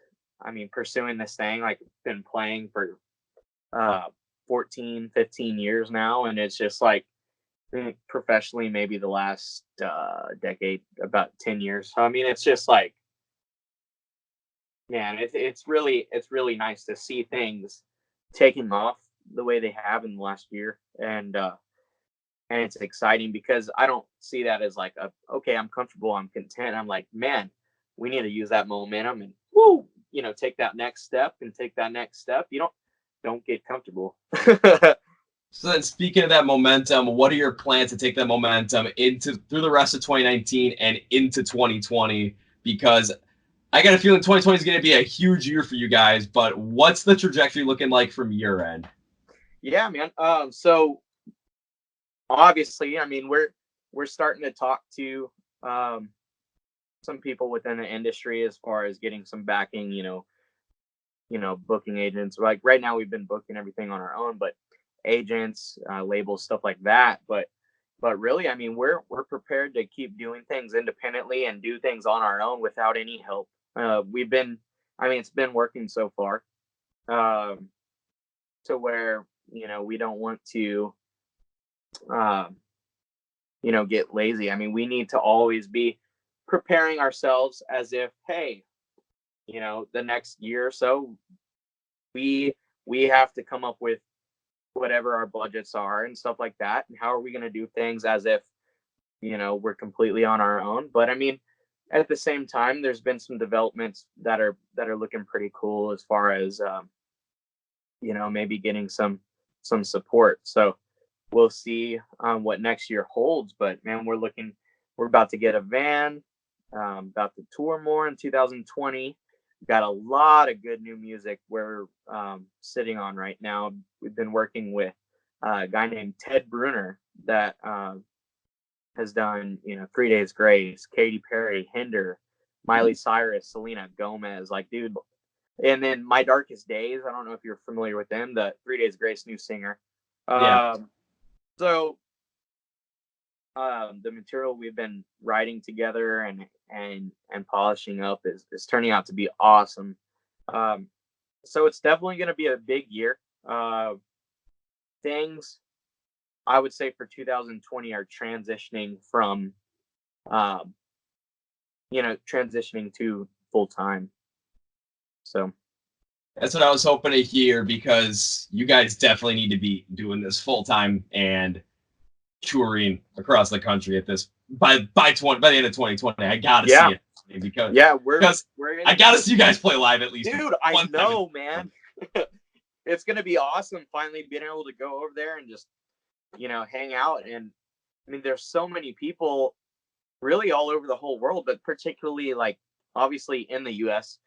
pursuing this thing. Like, been playing for 14, 15 years now, and it's just like, professionally maybe the last decade, about 10 years. So it's just like, man, it's really nice to see things taking off the way they have in the last year, and it's exciting because I don't see that as like, okay, I'm comfortable, I'm content. I'm like, man, we need to use that momentum and woo, take that next step and take that next step. You don't get comfortable. So then, speaking of that momentum, what are your plans to take that momentum through the rest of 2019 and into 2020? Because I got a feeling 2020 is going to be a huge year for you guys, but what's the trajectory looking like from your end? Yeah, man. So obviously, we're starting to talk to some people within the industry as far as getting some backing. Booking agents. Like, right now, we've been booking everything on our own, but agents, labels, stuff like that. But really, we're prepared to keep doing things independently and do things on our own without any help. It's been working so far, um, to where, we don't want to, um, get lazy. We need to always be preparing ourselves as if, hey, the next year or so, we we have to come up with whatever our budgets are and stuff like that. And how are we going to do things as if, we're completely on our own? But at the same time, there's been some developments that are looking pretty cool as far as, maybe getting some support. So we'll see what next year holds. But man, we're about to get a van, about to tour more in 2020. Got a lot of good new music we're sitting on right now. We've been working with a guy named Ted Bruner, that has done, 3 Days Grace, Katy Perry, Hinder, Miley Cyrus, Selena Gomez, like, dude. And then My Darkest Days. I don't know if you're familiar with them, the 3 Days Grace new singer. Yeah. So the material we've been writing together and polishing up is turning out to be awesome. So it's definitely going to be a big year. Things I would say for 2020 are transitioning from, um, transitioning to full time. So That's what I was hoping to hear, because you guys definitely need to be doing this full time and touring across the country at this by the end of 2020. I gotta see it, because we're I gotta see you guys play live at least. Dude, I know, man. It's gonna be awesome finally being able to go over there and just hang out. And I mean, there's so many people really all over the whole world, but particularly like obviously in the US,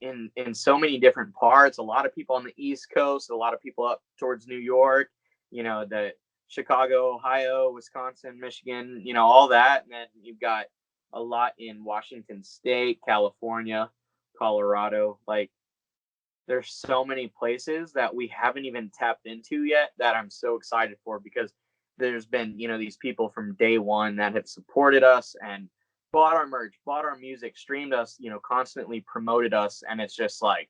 in so many different parts. A lot of people on the East Coast, a lot of people up towards New York, the Chicago, Ohio, Wisconsin, Michigan, all that. And then you've got a lot in Washington State, California, Colorado. Like, there's so many places that we haven't even tapped into yet that I'm so excited for, because there's been, these people from day one that have supported us and bought our merch, bought our music, streamed us, constantly promoted us. And it's just like,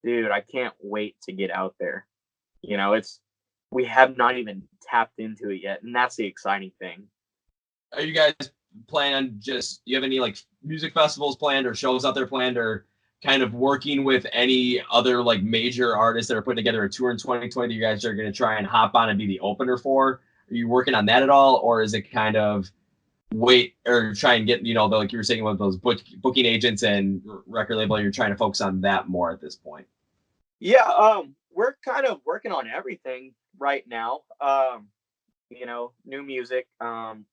dude, I can't wait to get out there. We have not even tapped into it yet. And that's the exciting thing. Are you guys planning you have any like music festivals planned or shows out there planned, or kind of working with any other like major artists that are putting together a tour in 2020 that you guys are going to try and hop on and be the opener for? Are you working on that at all? Or is it kind of wait or try and get, like you were saying with those booking agents and record label, you're trying to focus on that more at this point? Yeah, we're kind of working on everything right now. New music,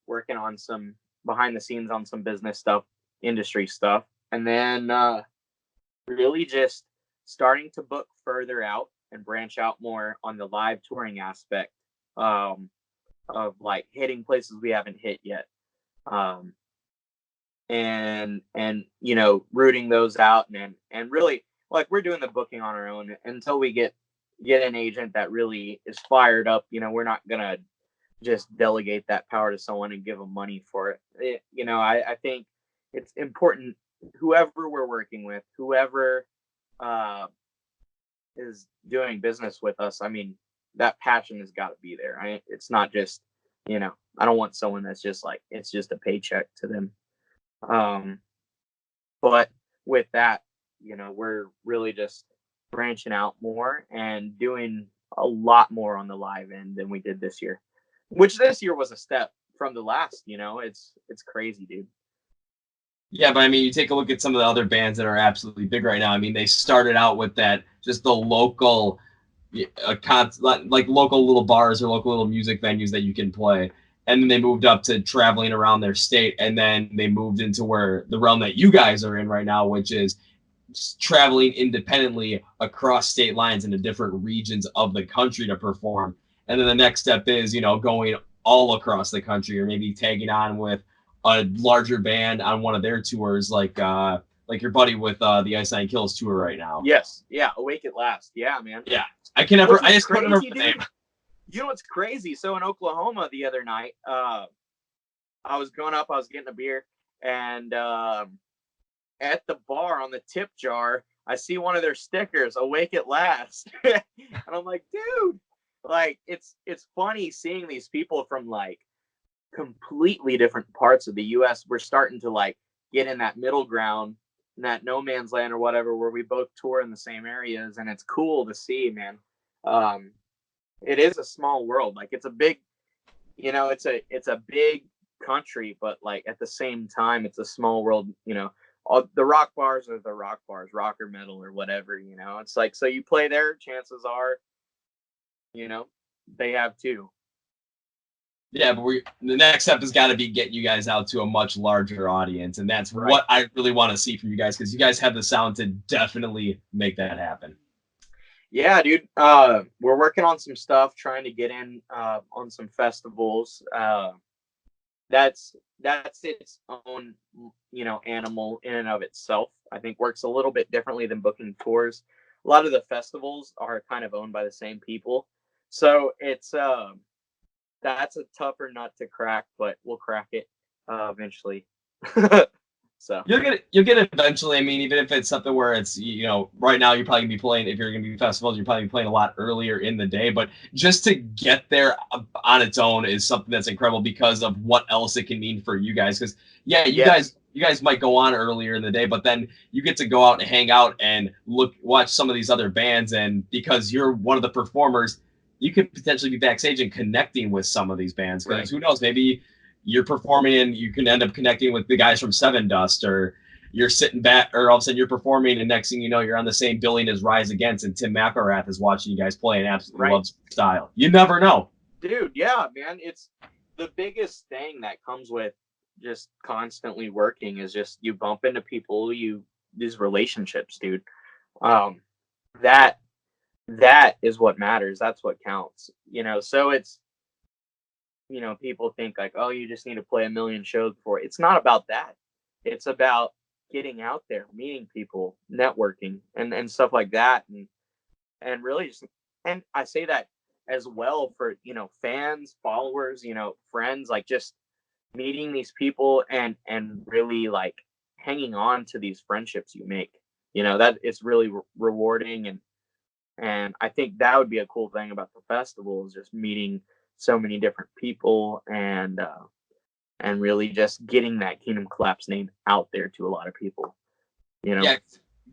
working on some behind the scenes on some business stuff, industry stuff, and then really just starting to book further out and branch out more on the live touring aspect, of like hitting places we haven't hit yet. And rooting those out, and really, like, we're doing the booking on our own until we get an agent that really is fired up. We're not gonna just delegate that power to someone and give them money for it. I think it's important, whoever we're working with, whoever is doing business with us, I mean, that passion has got to be there. It's not just, I don't want someone that's just like, it's just a paycheck to them. But with that, we're really just branching out more and doing a lot more on the live end than we did this year, which this year was a step from the last. It's crazy, dude. Yeah, but I mean, you take a look at some of the other bands that are absolutely big right now. I mean, they started out with that, just the local, like local little bars or local little music venues that you can play. And then they moved up to traveling around their state. And then they moved into where the realm that you guys are in right now, which is traveling independently across state lines into different regions of the country to perform. And then the next step is, going all across the country, or maybe tagging on with a larger band on one of their tours, like your buddy with the Ice Nine Kills tour right now. Yes, yeah, Awake at Last. Yeah, man. Yeah, I just couldn't remember the name. You know what's crazy? So in Oklahoma the other night, I was going up, I was getting a beer, and at the bar on the tip jar, I see one of their stickers, Awake at Last. And I'm like, dude, like, it's funny seeing these people from like completely different parts of the US. We're starting to like get in that middle ground, in that no man's land or whatever, where we both tour in the same areas, and it's cool to see, man. It is a small world. Like, it's a big, it's a big country, but like at the same time, it's a small world. All the rock bars are the rock bars, rock or metal or whatever. It's like, so you play there, chances are, they have too. Yeah, but the next step has got to be getting you guys out to a much larger audience, and that's right. What I really want to see from you guys, because you guys have the sound to definitely make that happen. Yeah, dude. We're working on some stuff, trying to get in on some festivals. That's its own, animal in and of itself. I think works a little bit differently than booking tours. A lot of the festivals are kind of owned by the same people, so it's that's a tougher nut to crack, but we'll crack it eventually. So You'll get it eventually. I mean, even if it's something where it's, right now you're probably gonna be playing, if you're gonna be festivals, you're probably playing a lot earlier in the day. But just to get there on its own is something that's incredible because of what else it can mean for you guys. Because yeah, you yes, guys you guys might go on earlier in the day, but then you get to go out and hang out and watch some of these other bands, and because you're one of the performers, you could potentially be backstage and connecting with some of these bands. Because right, who knows, maybe you're performing and you can end up connecting with the guys from Seven Dust, or you're sitting back, or all of a sudden you're performing, and next thing you know, you're on the same billing as Rise Against, and Tim McElrath is watching you guys play and absolutely right, loves your style. You never know. dude. Yeah, man. It's the biggest thing that comes with just constantly working is just you bump into people, these relationships, dude. Um, that that is what matters. That's what counts. So it's people think like, oh, you just need to play a million shows before. It's not about that. It's about getting out there, meeting people, networking, and stuff like that, and really just, and I say that as well for fans, followers, friends, like just meeting these people and really like hanging on to these friendships you make. That it's really rewarding, and I think that would be a cool thing about the festival is just meeting so many different people and really just getting that Kingdom Collapse name out there to a lot of people. You know? Yeah,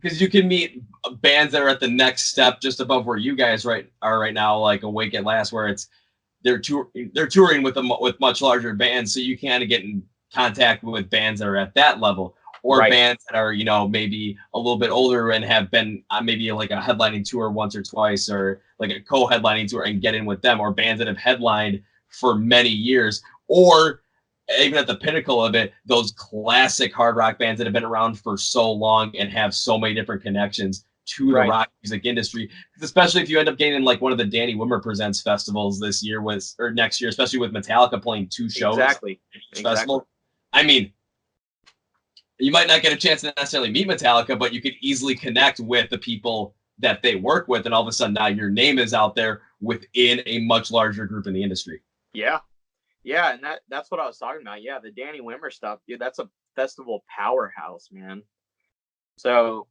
because you can meet bands that are at the next step, just above where you guys are right now, like Awake at Last, where it's they're touring with with much larger bands, so you kind of get in contact with bands that are at that level, or Right. bands that are maybe a little bit older and have been maybe like a headlining tour once or twice, or like a co-headlining tour, and get in with them, or bands that have headlined for many years, or even at the pinnacle of it, those classic hard rock bands that have been around for so long and have so many different connections to the Right. rock music industry. Especially if you end up getting in like one of the Danny Wimmer Presents festivals this year, or next year, especially with Metallica playing 2 shows Exactly. at each Exactly. festival. I mean, you might not get a chance to necessarily meet Metallica, but you could easily connect with the people that they work with, and all of a sudden now your name is out there within a much larger group in the industry. Yeah. Yeah, and that's what I was talking about. Yeah, the Danny Wimmer stuff, dude, that's a festival powerhouse, man. So,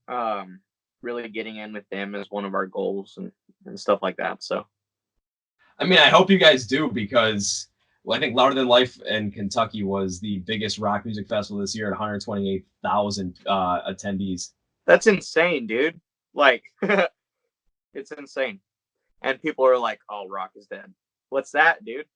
really getting in with them is one of our goals and stuff like that. So, I mean, I hope you guys do, because I think Louder Than Life in Kentucky was the biggest rock music festival this year at 128,000 attendees. that's insane, dude. Like, it's insane. And people are like, "Oh, rock is dead." What's that, dude?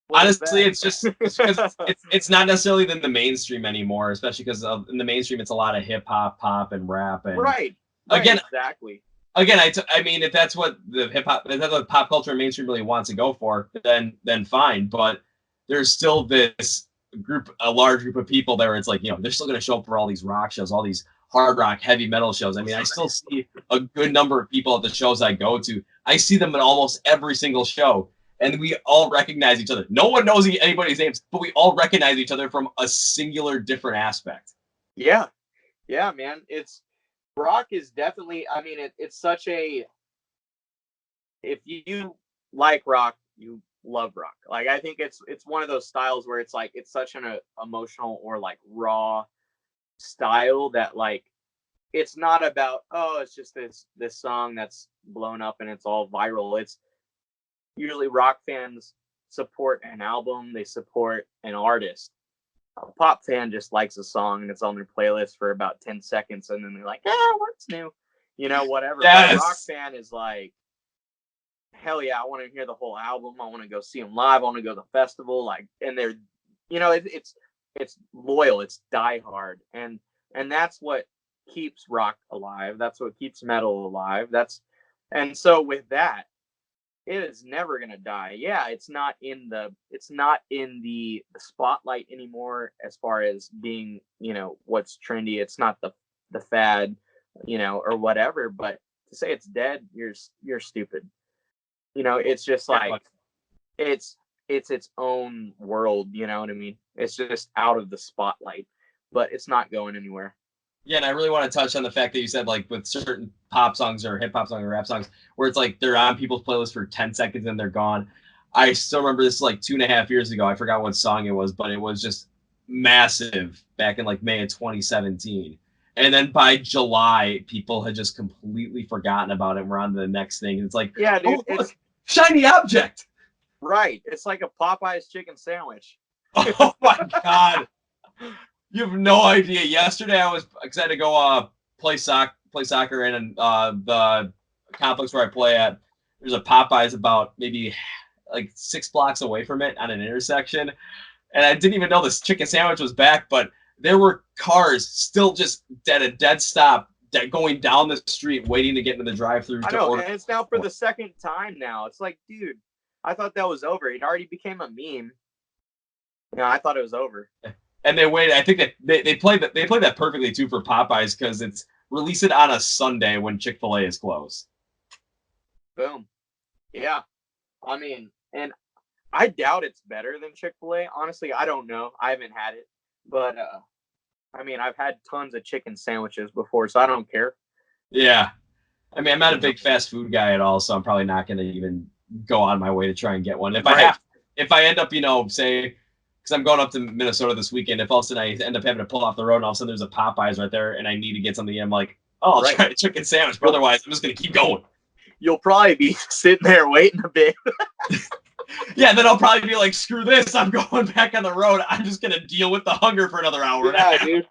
What is Honestly, that? it's because it's not necessarily in the mainstream anymore, especially because in the mainstream it's a lot of hip hop, pop, and rap. And Right. Right, again, exactly. I mean, if that's what the hip hop, if that's what pop culture and mainstream really wants to go for, then fine. But there's still this group, a large group of people there. It's like, they're still going to show up for all these rock shows, all these hard rock, heavy metal shows. I mean, I still see a good number of people at the shows I go to. I see them at almost every single show, and we all recognize each other. No one knows anybody's names, but we all recognize each other from a singular different aspect. Yeah. Yeah, man. It's rock is definitely, I mean, it's such a, if you like rock, you love rock. Like I think it's one of those styles where it's like it's such an emotional or like raw style that like it's not about, oh, it's just this song that's blown up and it's all viral. It's usually rock fans support an album, they support an artist. A pop fan just likes a song and it's on their playlist for about 10 seconds and then they're like, what's new? Whatever. But a rock Yes. fan is like, hell yeah, I want to hear the whole album. I want to go see them live. I want to go to the festival. Like, and they're, it's loyal. It's diehard, and that's what keeps rock alive. That's what keeps metal alive. And so with that, it is never gonna die. Yeah, it's not in the spotlight anymore as far as being, what's trendy. It's not the fad, or whatever. But say it's dead, you're stupid. You know, it's just Yeah, like it's its own world, you know what I mean? It's just out of the spotlight, but it's not going anywhere. yeah, and I really want to touch on the fact that you said like with certain pop songs or hip hop songs or rap songs where it's like they're on people's playlists for 10 seconds and they're gone. I still remember this like 2.5 years ago. I forgot what song it was, but it was just massive back in like May of 2017. And then by July, people had just completely forgotten about it. And we're on to the next thing. And it's like, Yeah, dude, oh, look, shiny object. right. It's like a Popeye's chicken sandwich. Oh my God. You have no idea. Yesterday, I was excited to go play soccer in the complex where I play at. There's a Popeyes about maybe like 6 blocks away from it on an intersection, and I didn't even know this chicken sandwich was back. But there were cars still just at a dead stop, going down the street, waiting to get into the drive-through I to know, order. and it's now for the second time now. It's like, dude, I thought that was over. It already became a meme. Yeah, I thought it was over. And they waited. I think that they played that perfectly too for Popeyes because it's release it on a Sunday when Chick-fil-A is closed. Boom. Yeah. I mean, and I doubt it's better than Chick-fil-A. Honestly, I don't know. I haven't had it. But I mean, I've had tons of chicken sandwiches before, so I don't care. Yeah. I mean, I'm not a big fast food guy at all, so I'm probably not going to even go on my way to try and get one. If I end up, say, because I'm going up to Minnesota this weekend, if all of a sudden I end up having to pull off the road and all of a sudden there's a Popeyes right there and I need to get something, I'm like, oh, I'll try a chicken sandwich. But otherwise, I'm just going to keep going. You'll probably be sitting there waiting a bit. Yeah, then I'll probably be like, screw this. I'm going back on the road. I'm just going to deal with the hunger for another hour. Yeah, dude.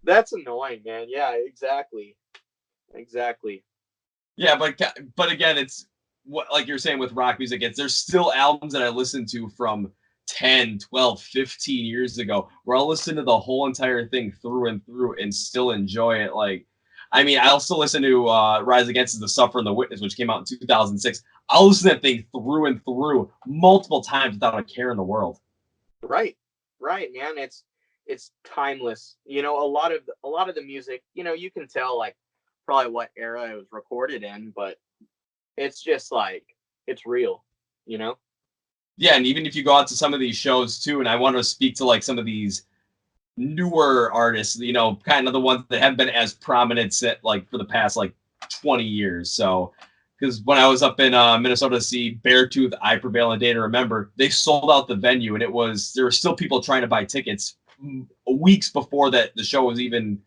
That's annoying, man. Yeah, exactly. Exactly. Yeah, but again, it's what like you're saying with rock music, there's still albums that I listened to from 10, 12, 15 years ago where I'll listen to the whole entire thing through and through and still enjoy it. Like, I mean, I'll still listen to Rise Against the Suffer and the Witness, which came out in 2006. I'll listen to that thing through and through multiple times without a care in the world. Right. Right, man. It's timeless. You know, a lot of the music, you know, you can tell like probably what era it was recorded in, but it's just like it's real, you know? Yeah, and even if you go out to some of these shows too, and I want to speak to like some of these newer artists, kind of the ones that haven't been as prominent like for the past like 20 years. So, because when I was up in Minnesota to see Beartooth, I Prevail, and Day to Remember, they sold out the venue, and there were still people trying to buy tickets weeks before that the show was even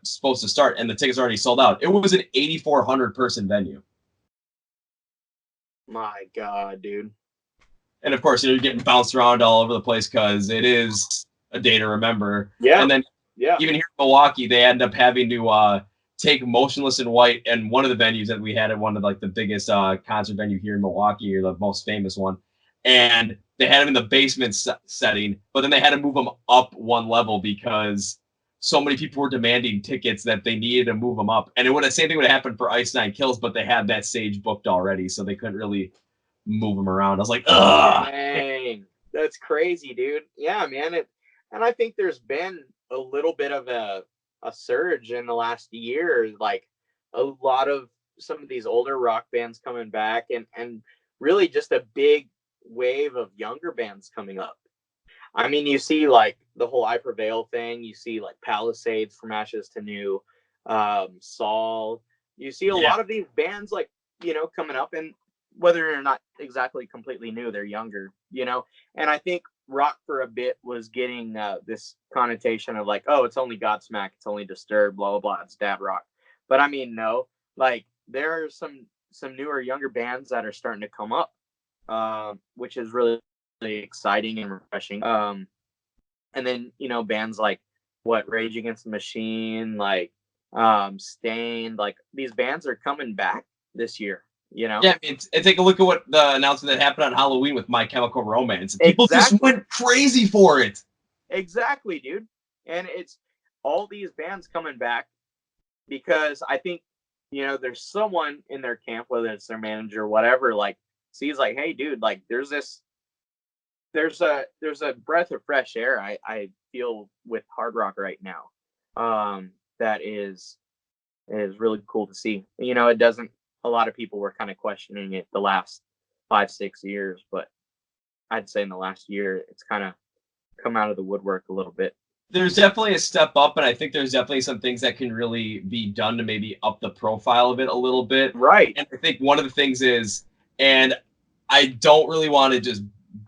supposed to start, and the tickets already sold out. It was an 8,400 person venue. My God, dude. And of course, you're getting bounced around all over the place because it is a day to remember. Yeah. And then even here in Milwaukee, they end up having to take Motionless in White, and one of the venues that we had at one of like the biggest concert venue here in Milwaukee, or the most famous one. And they had them in the basement setting, but then they had to move them up one level because so many people were demanding tickets that they needed to move them up. And the same thing would have happened for Ice Nine Kills, but they had that stage booked already, so they couldn't really move them around. I was like, ugh. Dang. That's crazy, dude. Yeah, man. And I think there's been a little bit of a surge in the last year, like a lot of some of these older rock bands coming back, and really just a big wave of younger bands coming up. I mean, you see like the whole I Prevail thing, you see like Palisades from Ashes to New, Saul. You see a lot of these bands like, coming up, and whether or not exactly completely new, they're younger, and I think rock for a bit was getting this connotation of like, oh, it's only Godsmack, it's only Disturbed, blah blah blah, it's dad rock. But I mean, no, like there are some newer younger bands that are starting to come up, which is really, really exciting and refreshing. And then bands like Rage Against the Machine, like Stained, like these bands are coming back this year. Yeah, and take a look at what the announcement that happened on Halloween with My Chemical Romance. People just went crazy for it. Exactly, dude. And it's all these bands coming back because I think, there's someone in their camp, whether it's their manager or whatever, like sees like, hey, dude, like there's a breath of fresh air I feel with hard rock right now. That is It is really cool to see. You know, it doesn't. A lot of people were kind of questioning it the last 5, 6 years, but I'd say in the last year, it's kind of come out of the woodwork a little bit. There's definitely a step up, and I think there's definitely some things that can really be done to maybe up the profile of it a little bit. Right. And I think one of the things is, and I don't really want to just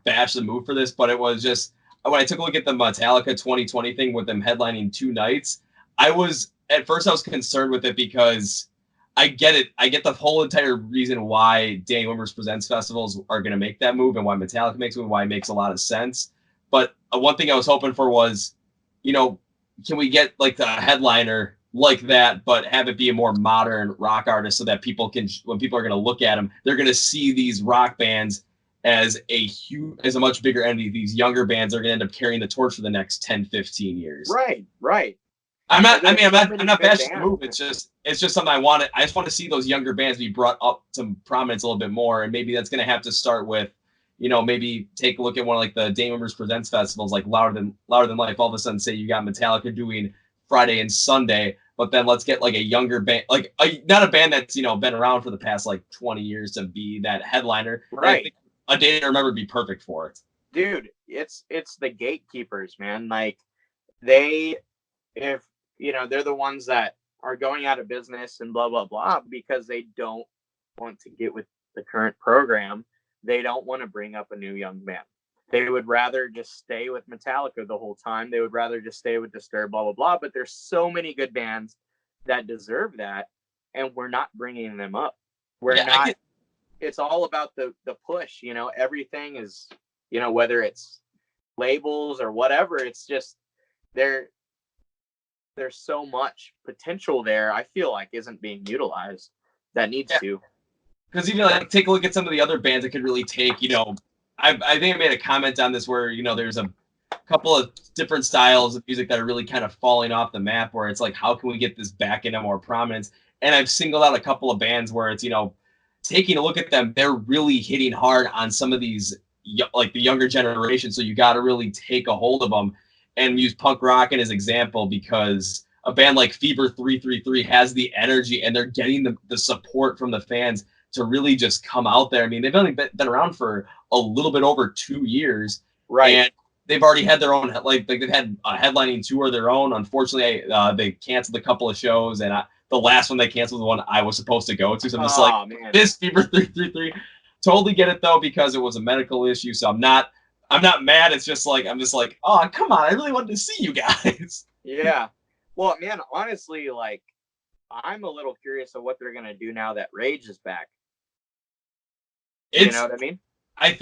bash the move for this, but it was just when I took a look at the Metallica 2020 thing with them headlining 2 nights, I was at first I was concerned with it because I get it. I get the whole entire reason why Danny Wimmer's Presents festivals are going to make that move and why Metallica makes it, why it makes a lot of sense. But one thing I was hoping for was, can we get like the headliner like that, but have it be a more modern rock artist so that people can, when people are going to look at them, they're going to see these rock bands as a much bigger entity. These younger bands are going to end up carrying the torch for the next 10, 15 years. Right. I'm not bashing the move. It's just something I want. I just want to see those younger bands be brought up to prominence a little bit more. And maybe that's going to have to start with, maybe take a look at one of like the Dame Members Presents festivals, like Louder Than Life. All of a sudden, say you got Metallica doing Friday and Sunday, but then let's get like a younger band, like not a band that's been around for the past like 20 years to be that headliner. Right. I think A Day to Remember would be perfect for it. Dude, it's the gatekeepers, man. Like they're the ones that are going out of business and blah blah blah because they don't want to get with the current program. They don't want to bring up a new young band. They would rather just stay with Metallica the whole time. They would rather just stay with Disturbed, blah, blah, blah. But there's so many good bands that deserve that, and we're not bringing them up. It's all about the push, everything is, whether it's labels or whatever, it's just there's so much potential there, I feel like isn't being utilized that needs to. Because even like take a look at some of the other bands that could really take, I think I made a comment on this where, there's a couple of different styles of music that are really kind of falling off the map where it's like, how can we get this back into more prominence? And I've singled out a couple of bands where it's, taking a look at them, they're really hitting hard on some of these, like the younger generation. So you got to really take a hold of them and use punk rock as an example because a band like Fever 333 has the energy and they're getting the support from the fans to really just come out there. I mean, they've only been around for a little bit over 2 years. Right. And they've already had their own, like they've had a headlining tour of their own. Unfortunately, they canceled a couple of shows, and the last one they canceled was the one I was supposed to go to. So I'm just man. This Fever 333. Totally get it though, because it was a medical issue. So I'm not mad. It's just like, I'm just like, oh, come on. I really wanted to see you guys. Yeah. Well, man, honestly, like, I'm a little curious of what they're going to do now that Rage is back. You know what I mean? I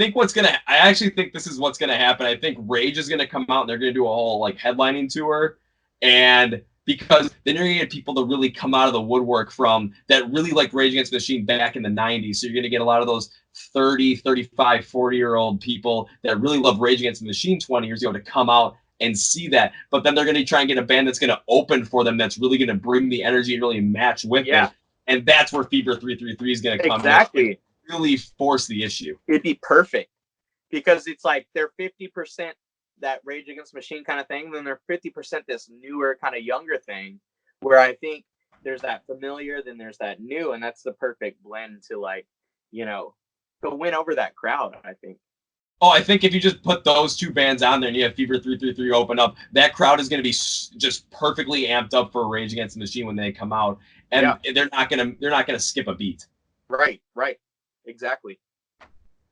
actually think this is what's going to happen. I think Rage is going to come out and they're going to do a whole like headlining tour. And because then you're going to get people to really come out of the woodwork from that really like Rage Against the Machine back in the 90s. So you're going to get a lot of those 30, 35, 40-year-old people that really love Rage Against the Machine 20 years ago to come out and see that. But then they're going to try and get a band that's going to open for them that's really going to bring the energy and really match with it. And that's where Fever 333 is going to come in. Really force the issue. It'd be perfect because it's like they're 50% that Rage Against the Machine kind of thing, then they're 50% this newer kind of younger thing where I think there's that familiar, then there's that new, and that's the perfect blend to like, to win over that crowd, I think. Oh, I think if you just put those two bands on there and you have Fever 333 open up, that crowd is going to be just perfectly amped up for Rage Against the Machine when they come out, and they're not going to skip a beat. Right. Exactly.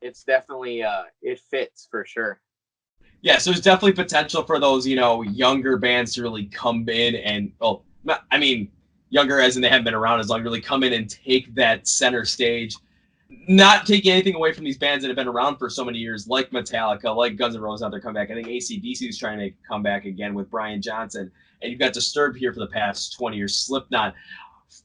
It's definitely it fits for sure. Yeah, so there's definitely potential for those, younger bands to really come in and, younger as in they haven't been around as long, really come in and take that center stage. Not taking anything away from these bands that have been around for so many years, like Metallica, like Guns N' Roses out there come back. I think AC/DC is trying to come back again with Brian Johnson. And you've got Disturbed here for the past 20 years, Slipknot.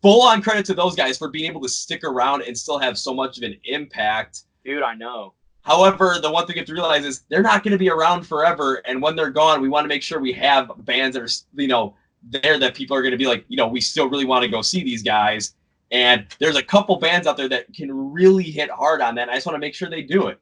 Full on credit to those guys for being able to stick around and still have so much of an impact. Dude, I know. However, the one thing you have to realize is they're not going to be around forever. And when they're gone, we want to make sure we have bands that are, there that people are going to be like, we still really want to go see these guys. And there's a couple bands out there that can really hit hard on that. And I just want to make sure they do it.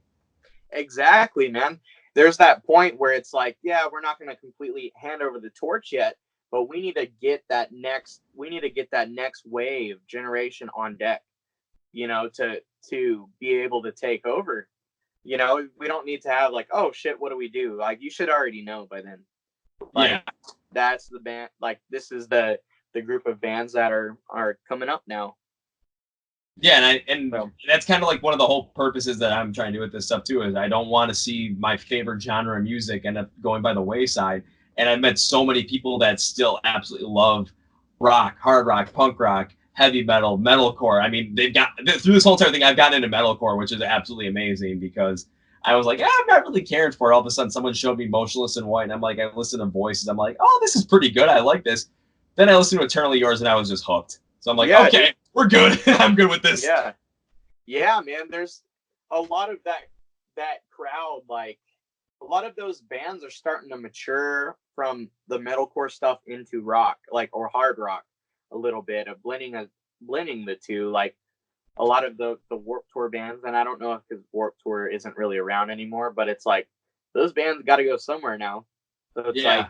Exactly, man. There's that point where it's like, yeah, we're not going to completely hand over the torch yet, but we need to get that next wave generation on deck, to be able to take over. We don't need to have like, oh shit, what do we do? Like, you should already know by then. Like, Yeah. that's the band. Like, this is the group of bands that are coming up now. Yeah, and that's kind of like one of the whole purposes that I'm trying to do with this stuff too, is I don't want to see my favorite genre of music end up going by the wayside. And I've met so many people that still absolutely love rock, hard rock, punk rock, heavy metal, metalcore. I mean, they've got through this whole entire thing, I've gotten into metalcore, which is absolutely amazing because I was like, I'm not really caring for it. All of a sudden, someone showed me Motionless in White, and I'm like, I listened to Voices. I'm like, oh, this is pretty good. I like this. Then I listened to Eternally Yours, and I was just hooked. So I'm like, Yeah, okay, dude. we're good. I'm good with this. Yeah, man. There's a lot of that crowd. Like, a lot of those bands are starting to mature from the metalcore stuff into rock, like, or hard rock, a little bit of blending the two. Like, a lot of the Warped Tour bands, and I don't know if because Warped Tour isn't really around anymore, but it's like those bands got to go somewhere now. So it's like,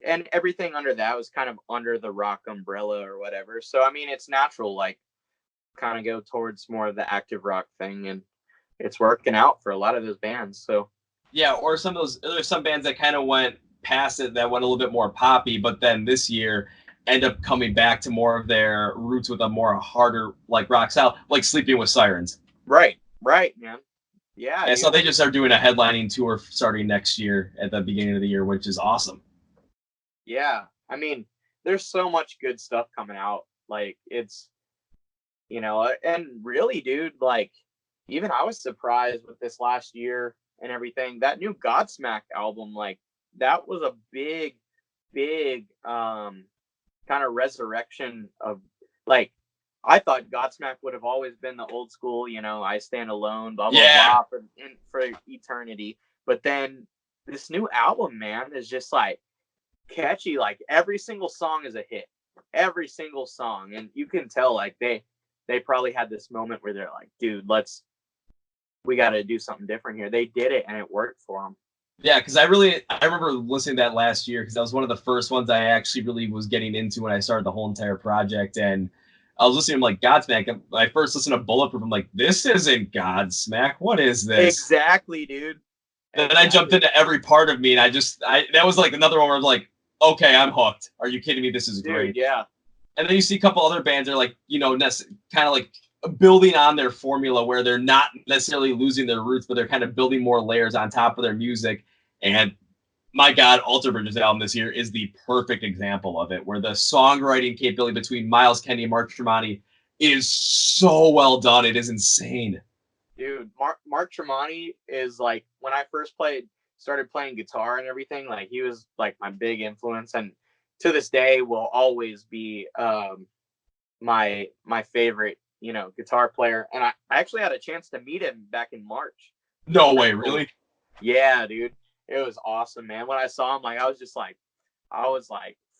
and everything under that was kind of under the rock umbrella or whatever. So I mean, it's natural, like, kind of go towards more of the active rock thing, and it's working out for a lot of those bands. So yeah, or there's some bands that kind of went past it that went a little bit more poppy, but then this year end up coming back to more of their roots with a more harder like rock style, like Sleeping with Sirens. right, man. Yeah, And so they just are doing a headlining tour starting next year at the beginning of the year, which is awesome. Yeah, I mean, there's so much good stuff coming out. Like, it's, and really, dude, like, even I was surprised with this last year and everything. That new Godsmack album, like, that was a big, big kind of resurrection of, like, I thought Godsmack would have always been the old school, I Stand Alone, blah blah blah, for eternity. But then this new album, man, is just like catchy. Like, every single song is a hit, every single song, and you can tell, like, they probably had this moment where they're like, dude, we got to do something different here. They did it, and it worked for them. Yeah, because I remember listening to that last year because that was one of the first ones I actually really was getting into when I started the whole entire project. And I was listening to like Godsmack. I first listened to Bulletproof. I'm like, this isn't Godsmack. What is this? Exactly, dude. Then I jumped into every part of me, and that was like another one where I'm like, okay, I'm hooked. Are you kidding me? This is great. Yeah. And then you see a couple other bands that are like, kind of like building on their formula where they're not necessarily losing their roots, but they're kind of building more layers on top of their music. And my God, Alter Bridge's album this year is the perfect example of it, where the songwriting capability between Miles Kennedy and Mark Tremonti is so well done. It is insane. Dude, Mark Tremonti is, like, when I first started playing guitar and everything, like, he was like my big influence, and to this day will always be my favorite, guitar player. And I actually had a chance to meet him back in March. No way, really? Yeah, dude. It was awesome, man. When I saw him, like, I was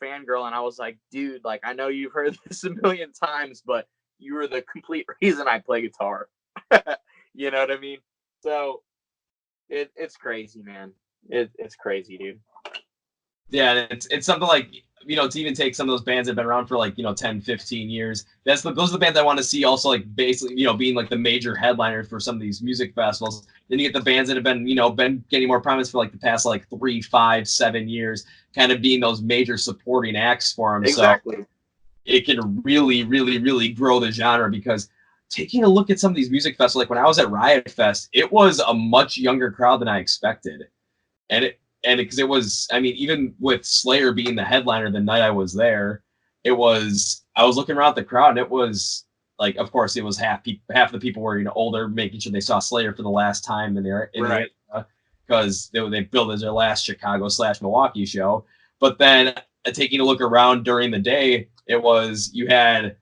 fangirl, and I was like, dude, like, I know you've heard this a million times, but you were the complete reason I play guitar. You know what I mean? So it's crazy, man. It's crazy, dude. Yeah, it's something like, to even take some of those bands that have been around for like, 10, 15 years. Those are the bands I want to see also, like, basically, being like the major headliners for some of these music festivals. Then you get the bands that have been, been getting more prominence for like the past like 3, 5, 7 years, kind of being those major supporting acts for them. Exactly. So it can really, really, really grow the genre, because taking a look at some of these music festivals, like when I was at Riot Fest, it was a much younger crowd than I expected. Because it was, I mean, even with Slayer being the headliner the night I was there, I was looking around at the crowd, and it was like, of course, it was half of the people were, older, making sure they saw Slayer for the last time in the area, because they billed as their last Chicago/Milwaukee show. But then taking a look around during the day, you had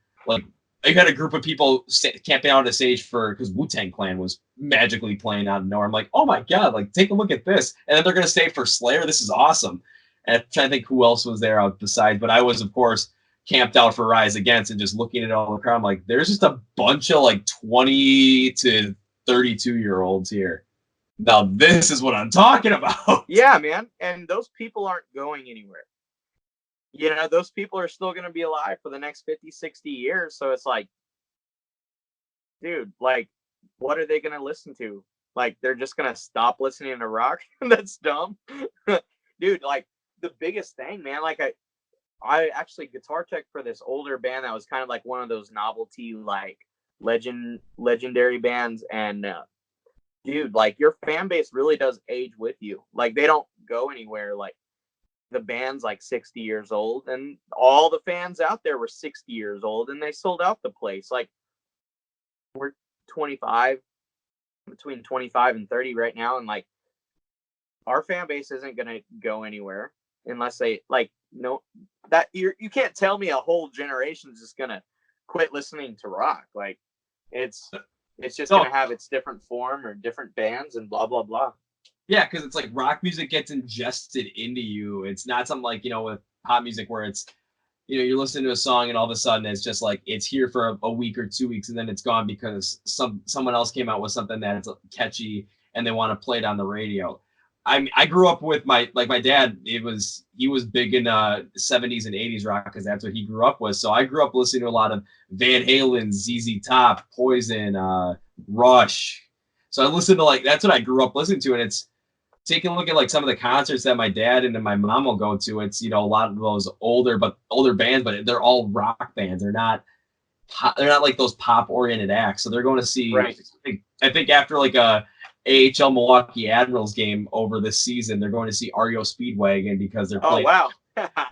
a group of people camping out on the stage because Wu-Tang Clan was magically playing out of nowhere. I'm like, oh my God, like, take a look at this. And then they're going to stay for Slayer. This is awesome. And I'm trying to think who else was there out besides, but I was, of course, camped out for Rise Against and just looking at all the crowd. I'm like, there's just a bunch of like 20 to 32-year-olds here. Now, this is what I'm talking about. Yeah, man. And those people aren't going anywhere. you know, those people are still going to be alive for the next 50, 60 years. So it's like, dude, like, what are they going to listen to? Like, they're just going to stop listening to rock? That's dumb. Dude, like, the biggest thing, man, like, I actually guitar tech for this older band that was kind of like one of those novelty, like, legendary bands. And, dude, like, your fan base really does age with you. Like, they don't go anywhere. Like, the band's like 60 years old, and all the fans out there were 60 years old, and they sold out the place. Like, we're 25, between 25 and 30 right now, and like, our fan base isn't gonna go anywhere unless they like, no, that you can't tell me a whole generation's just gonna quit listening to rock. Like, it's it's just No, gonna have its different form or different bands and blah blah blah. yeah, because it's like rock music gets ingested into you. It's not something like, with pop music where it's, you're listening to a song and all of a sudden it's just like it's here for a week or 2 weeks and then it's gone because someone else came out with something that's catchy and they want to play it on the radio. I grew up with my dad. He was big in 70s and 80s rock because that's what he grew up with. So I grew up listening to a lot of Van Halen, ZZ Top, Poison, Rush. So I listened to, like, that's what I grew up listening to, and it's taking a look at like some of the concerts that my dad and my mom will go to. It's, a lot of those older bands, but they're all rock bands. They're not like those pop oriented acts. So they're going to see, Right. I think after like a AHL Milwaukee Admirals game over this season, they're going to see REO Speedwagon because they're Oh playing wow.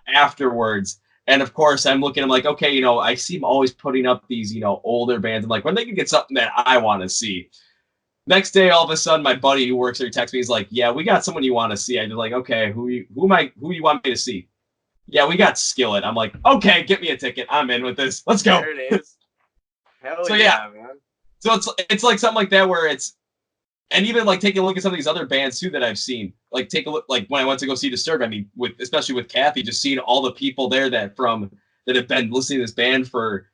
afterwards. And of course, I'm looking, I'm like, okay, I see them always putting up these, older bands. I'm like, when they can get something that I want to see. Next day, all of a sudden, my buddy who works there texts me. He's like, "Yeah, we got someone you want to see." I'm like, "Okay, who you want me to see?" "Yeah, we got Skillet." I'm like, "Okay, get me a ticket. I'm in with this. Let's go." There it is. Hell So yeah, man. so it's like something like that where it's, and even like taking a look at some of these other bands too that I've seen. Like take a look, like when I went to go see Disturbed. I mean, especially with Kathy, just seeing all the people there that have been listening to this band for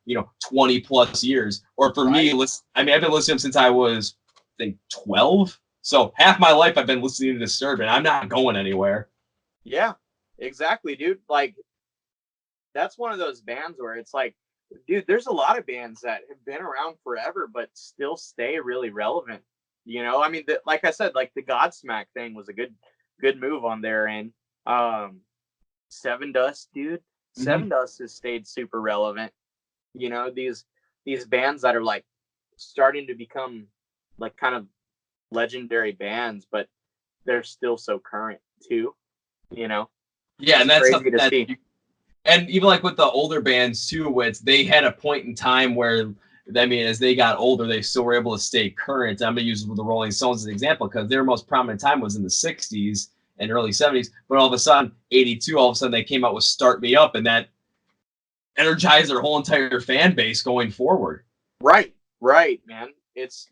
20 plus years. Or for me, I've been listening since I was, I think, 12. So half my life I've been listening to Disturbed, and I'm not going anywhere. Yeah, exactly, dude. Like, that's one of those bands where it's like, dude, there's a lot of bands that have been around forever but still stay really relevant. I mean, like I said, like the Godsmack thing was a good move on their end. Seven Dust, dude. Mm-hmm. Seven Dust has stayed super relevant. These bands that are like starting to become like kind of legendary bands, but they're still so current too. Yeah, it's and that's crazy something to that see. and even like with the older bands too, they had a point in time where, I mean, as they got older, they still were able to stay current. I'm gonna use the Rolling Stones as an example because their most prominent time was in the '60s and early '70s. But all of a sudden, '82, all of a sudden they came out with "Start Me Up," and that energized their whole entire fan base going forward. Right, man. It's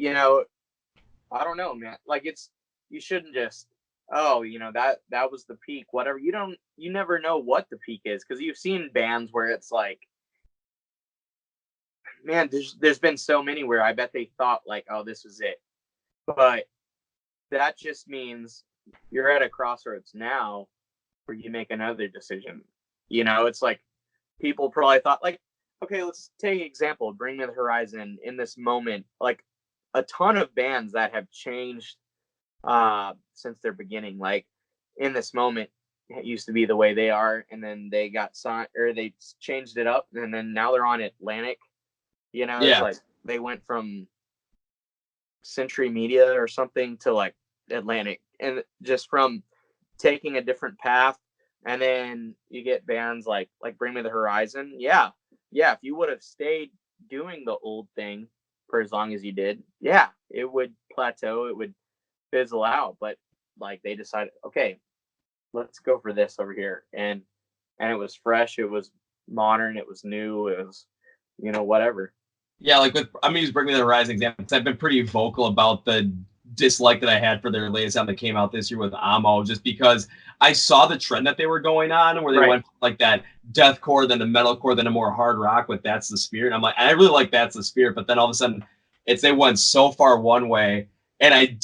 I don't know, man. Like, you shouldn't just, oh, that was the peak, whatever. You never know what the peak is because you've seen bands where it's like, man, there's been so many where I bet they thought like, oh, this was it. But that just means you're at a crossroads now where you make another decision. It's like people probably thought like, okay, let's take an example, Bring Me the Horizon in this moment, like a ton of bands that have changed since their beginning. Like in this moment, it used to be the way they are, and then they got signed or they changed it up, and then now they're on Atlantic. It's Yeah, like they went from Century Media or something to like Atlantic, and just from taking a different path. And then you get bands like Bring Me the Horizon. Yeah, if you would have stayed doing the old thing for as long as you did, yeah, it would plateau, it would fizzle out. But like they decided, okay, let's go for this over here. And it was fresh, it was modern, it was new, it was whatever. yeah. Like I'm gonna use "Bring Me the Horizon" example because I've been pretty vocal about the dislike that I had for their latest album that came out this year with Amo, just because I saw the trend that they were going on, where they went like that deathcore, then a metalcore, then a more hard rock with "That's the Spirit." I'm like, I really like "That's the Spirit," but then all of a sudden, they went so far one way, and I'm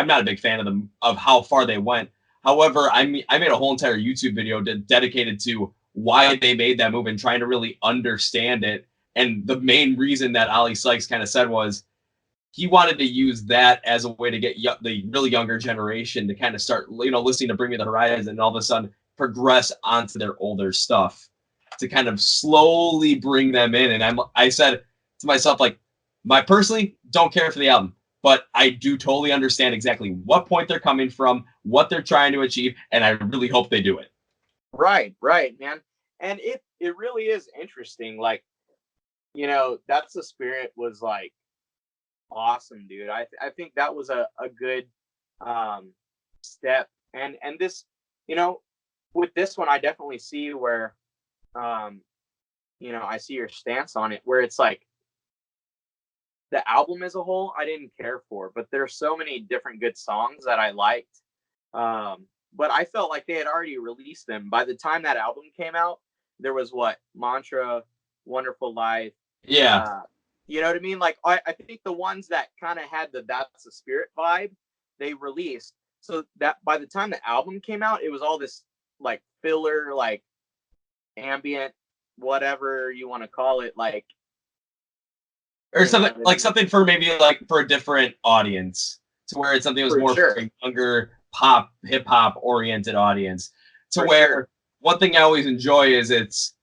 not a big fan of them, of how far they went. However, I made a whole entire YouTube video dedicated to why they made that move and trying to really understand it. And the main reason that Ali Sykes kind of said was he wanted to use that as a way to get the really younger generation to kind of start, listening to Bring Me the Horizon and all of a sudden progress onto their older stuff to kind of slowly bring them in. And I said to myself, like, my personally don't care for the album, but I do totally understand exactly what point they're coming from, what they're trying to achieve, and I really hope they do it. Right, man. And it really is interesting. Like, That's the Spirit was like awesome, dude. I think that was a good step. And this, with this one, I definitely see where I see your stance on it, where it's like the album as a whole I didn't care for, but there's so many different good songs that I liked. But I felt like they had already released them by the time that album came out. There was what, Mantra, Wonderful Life. Yeah. You know what I mean? Like I think the ones that kind of had the That's the Spirit vibe, they released. So that by the time the album came out, it was all this like filler, like ambient, whatever you want to call it, like or something like something for maybe like for a different audience, to where it's something that was more for a younger pop, hip hop oriented audience. To where one thing I always enjoy is it's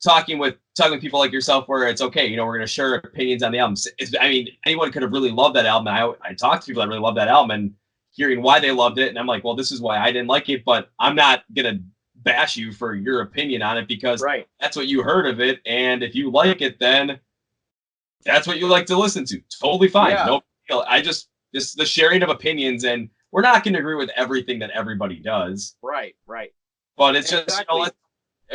talking with people like yourself, where it's okay, we're going to share opinions on the album. I mean, anyone could have really loved that album. I talked to people that really loved that album and hearing why they loved it, and I'm like, well, this is why I didn't like it, but I'm not going to bash you for your opinion on it, because that's what you heard of it, and if you like it, then that's what you like to listen to. Totally fine. No, I just the sharing of opinions, and we're not going to agree with everything that everybody does. Right. But it's just, let's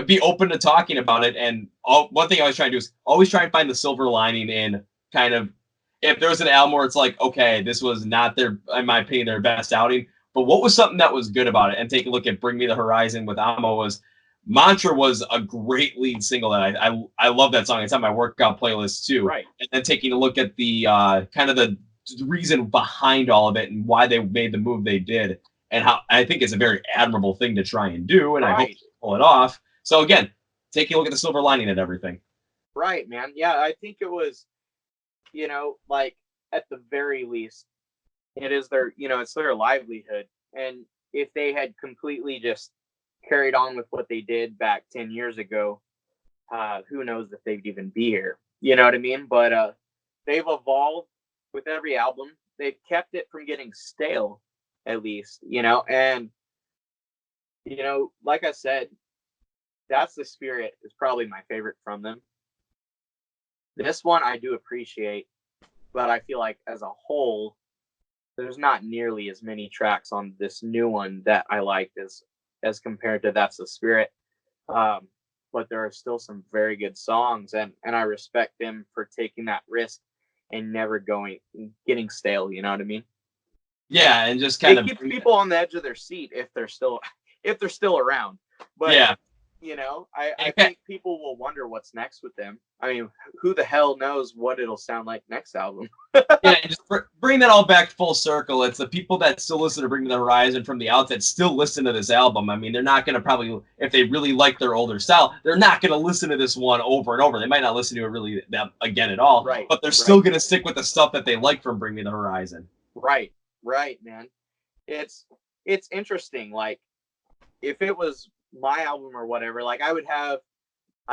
be open to talking about it. And one thing I always try to do is always try and find the silver lining in kind of, if there's an album where it's like, okay, this was not in my opinion, their best outing, but what was something that was good about it? And take a look at Bring Me the Horizon with Amo. Mantra was a great lead single that I love that song. It's on my workout playlist too. Right. And then taking a look at the kind of the reason behind all of it and why they made the move they did, and how I think it's a very admirable thing to try and do, and I hope to pull it off. So again, taking a look at the silver lining at everything. Right, man. Yeah, I think it was, like at the very least, it is their, it's their livelihood. And if they had completely just carried on with what they did back 10 years ago, who knows if they'd even be here. You know what I mean? But they've evolved with every album. They've kept it from getting stale, at least, and, like I said, That's the Spirit is probably my favorite from them. This one I do appreciate, but I feel like as a whole, there's not nearly as many tracks on this new one that I liked as compared to That's the Spirit. But there are still some very good songs, and I respect them for taking that risk and never getting stale. You know what I mean? Yeah, and just kind of keep people on the edge of their seat if they're still around. But yeah. I think people will wonder what's next with them. I mean, who the hell knows what it'll sound like next album? Yeah, and just bring that all back full circle. It's the people that still listen to Bring Me the Horizon from the outset still listen to this album. I mean, they're not going to probably, if they really like their older style, they're not going to listen to this one over and over. They might not listen to it really again at all. Right. But they're still going to stick with the stuff that they like from Bring Me the Horizon. Right, man. It's interesting. Like, if it was my album or whatever, like I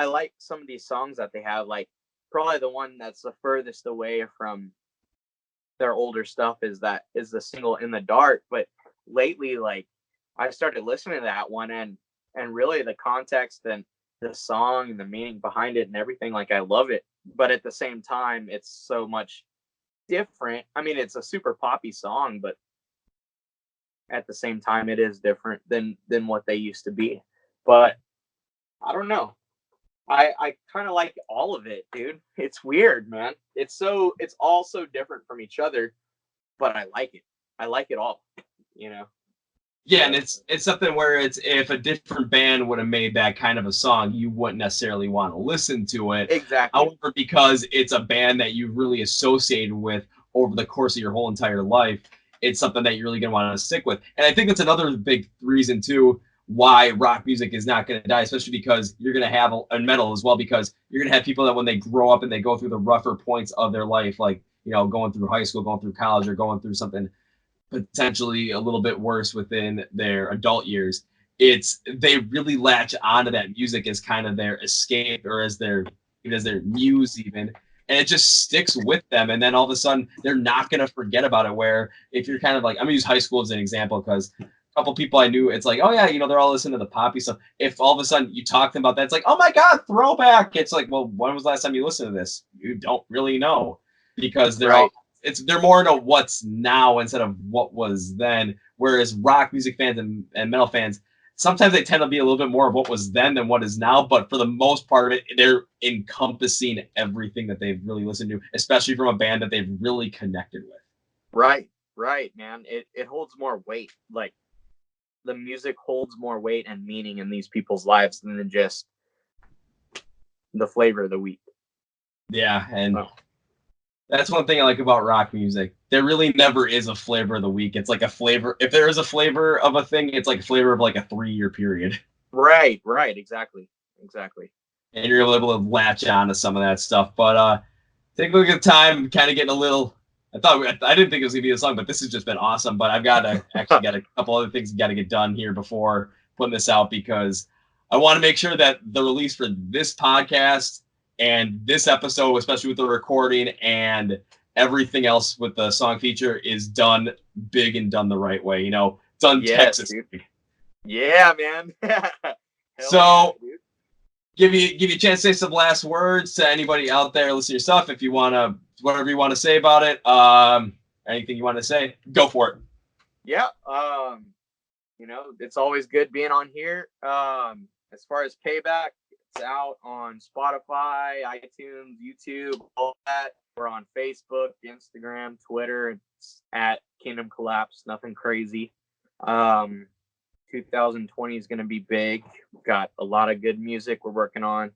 like some of these songs that they have. Like, probably the one that's the furthest away from their older stuff is the single In the Dark. But lately, like, I started listening to that one, and really the context and the song and the meaning behind it and everything, like, I love it. But at the same time, it's so much different. I mean, it's a super poppy song, but at the same time, it is different than what they used to be. But I don't know. I kind of like all of it, dude. It's weird, man. It's all so different from each other, but I like it. I like it all, Yeah, and it's something where it's, if a different band would have made that kind of a song, you wouldn't necessarily want to listen to it. Exactly. However, because it's a band that you've really associated with over the course of your whole entire life, it's something that you're really going to want to stick with. And I think that's another big reason too why rock music is not going to die, especially because you're going to have and metal as well, because you're going to have people that when they grow up and they go through the rougher points of their life, like, you know, going through high school, going through college, or going through something potentially a little bit worse within their adult years, they really latch onto that music as kind of their escape, or as their muse even, and it just sticks with them. And then all of a sudden they're not going to forget about it. Where if you're kind of like, I'm gonna use high school as an example, because a couple people I knew, it's like, oh yeah, you know, they're all listening to the poppy stuff. If all of a sudden you talk to them about that, it's like, oh my God, throwback. It's like, well, when was the last time you listened to this? You don't really know, because they're more into what's now instead of what was then. Whereas rock music fans and metal fans, sometimes they tend to be a little bit more of what was then than what is now. But for the most part of it, they're encompassing everything that they've really listened to, especially from a band that they've really connected with. Right, man. It holds more weight. Like, the music holds more weight and meaning in these people's lives than just the flavor of the week. Yeah, and that's one thing I like about rock music. There really never is a flavor of the week. It's like a flavor. If there is a flavor of a thing, it's like a flavor of like a 3-year period. Right. Exactly. And you're able to latch on to some of that stuff. But take a look at the time, kind of getting a little. I didn't think it was gonna be this long, but this has just been awesome. But I've got a couple other things got to get done here before putting this out, because I want to make sure that the release for this podcast and this episode, especially with the recording and everything else with the song feature, is done big and done the right way. You know, done Texas. Dude. Yeah, man. So give you a chance to say some last words to anybody out there listening to your stuff. If you want to, whatever you want to say about it, anything you want to say, go for it. Yeah. You know, it's always good being on here. As far as Payback, it's out on Spotify, iTunes, YouTube, all that. We're on Facebook, Instagram, Twitter. It's at Kingdom Collapse. Nothing crazy. 2020 is going to be big. We've got a lot of good music we're working on.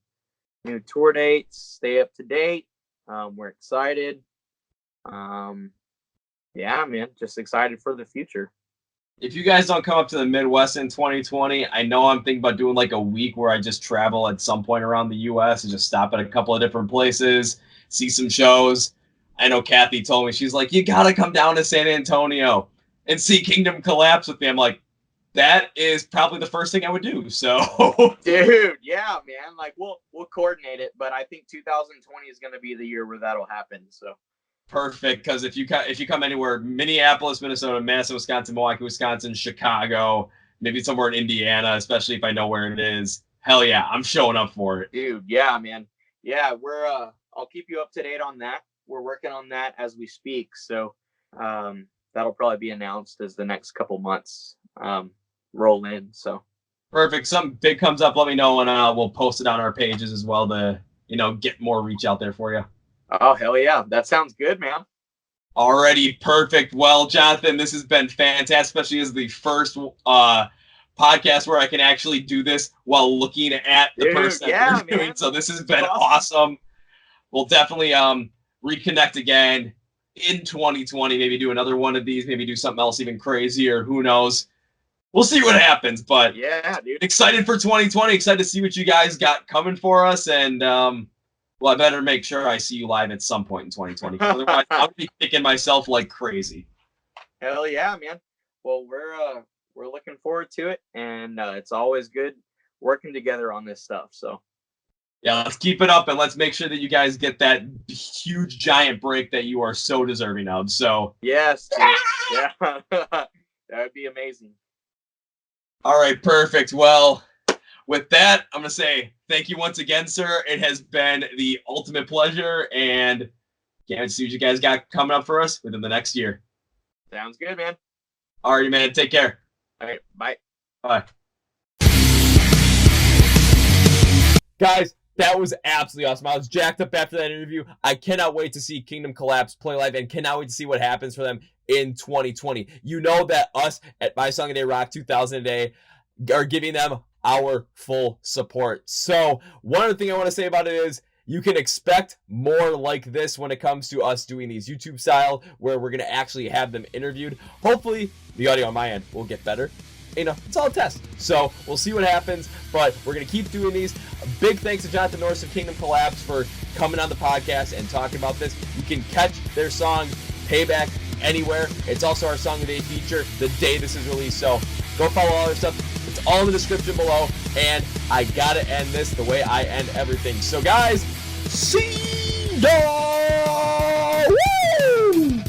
New tour dates. Stay up to date. We're excited. Yeah, man, just excited for the future. If you guys don't come up to the Midwest in 2020, I know I'm thinking about doing like a week where I just travel at some point around the U.S. and just stop at a couple of different places, see some shows. I know Kathy told me, she's like, you got to come down to San Antonio and see Kingdom Collapse with me. I'm like, that is probably the first thing I would do. So, dude, yeah, man. Like, we'll coordinate it, but I think 2020 is going to be the year where that'll happen. So perfect, because if you come anywhere, Minneapolis, Minnesota, Madison, Wisconsin, Milwaukee, Wisconsin, Chicago, maybe somewhere in Indiana, especially if I know where it is, hell yeah, I'm showing up for it, dude. Yeah, man. Yeah, we're I'll keep you up to date on that. We're working on that as we speak. So that'll probably be announced as the next couple months roll in. So perfect. Something big comes up, let me know, and we'll post it on our pages as well to, you know, get more reach out there for you. Oh, hell yeah. That sounds good, man. Alrighty, perfect. Well, Jonathan, this has been fantastic, especially as the first podcast where I can actually do this while looking at the person that you're doing. So this has been awesome. We'll definitely reconnect again in 2020, maybe do another one of these, maybe do something else even crazier. Who knows? We'll see what happens. But yeah, dude. Excited for 2020. Excited to see what you guys got coming for us. And well, I better make sure I see you live at some point in 2020. Otherwise, I'll be kicking myself like crazy. Hell yeah, man. Well, we're looking forward to it, and it's always good working together on this stuff. So yeah, let's keep it up, and let's make sure that you guys get that huge giant break that you are so deserving of. So yes, yeah, that would be amazing. All right, perfect. Well, with that, I'm going to say thank you once again, sir. It has been the ultimate pleasure, and can't wait to see what you guys got coming up for us within the next year. Sounds good, man. All right, man. Take care. All right, bye. Bye. Guys, that was absolutely awesome. I was jacked up after that interview. I cannot wait to see Kingdom Collapse play live and cannot wait to see what happens for them in 2020. You know that us at My Song a Day Rock 2000 a Day are giving them our full support. So one other thing I want to say about it is, you can expect more like this when it comes to us doing these YouTube style, where we're going to actually have them interviewed. Hopefully, the audio on my end will get better. You know, it's all a test. So we'll see what happens, but we're going to keep doing these. A big thanks to Jonathan Norris of Kingdom Collapse for coming on the podcast and talking about this. You can catch their song, Payback, anywhere. It's also our Song of the Day feature the day this is released. So go follow all their stuff. It's all in the description below. And I got to end this the way I end everything. So guys, see ya!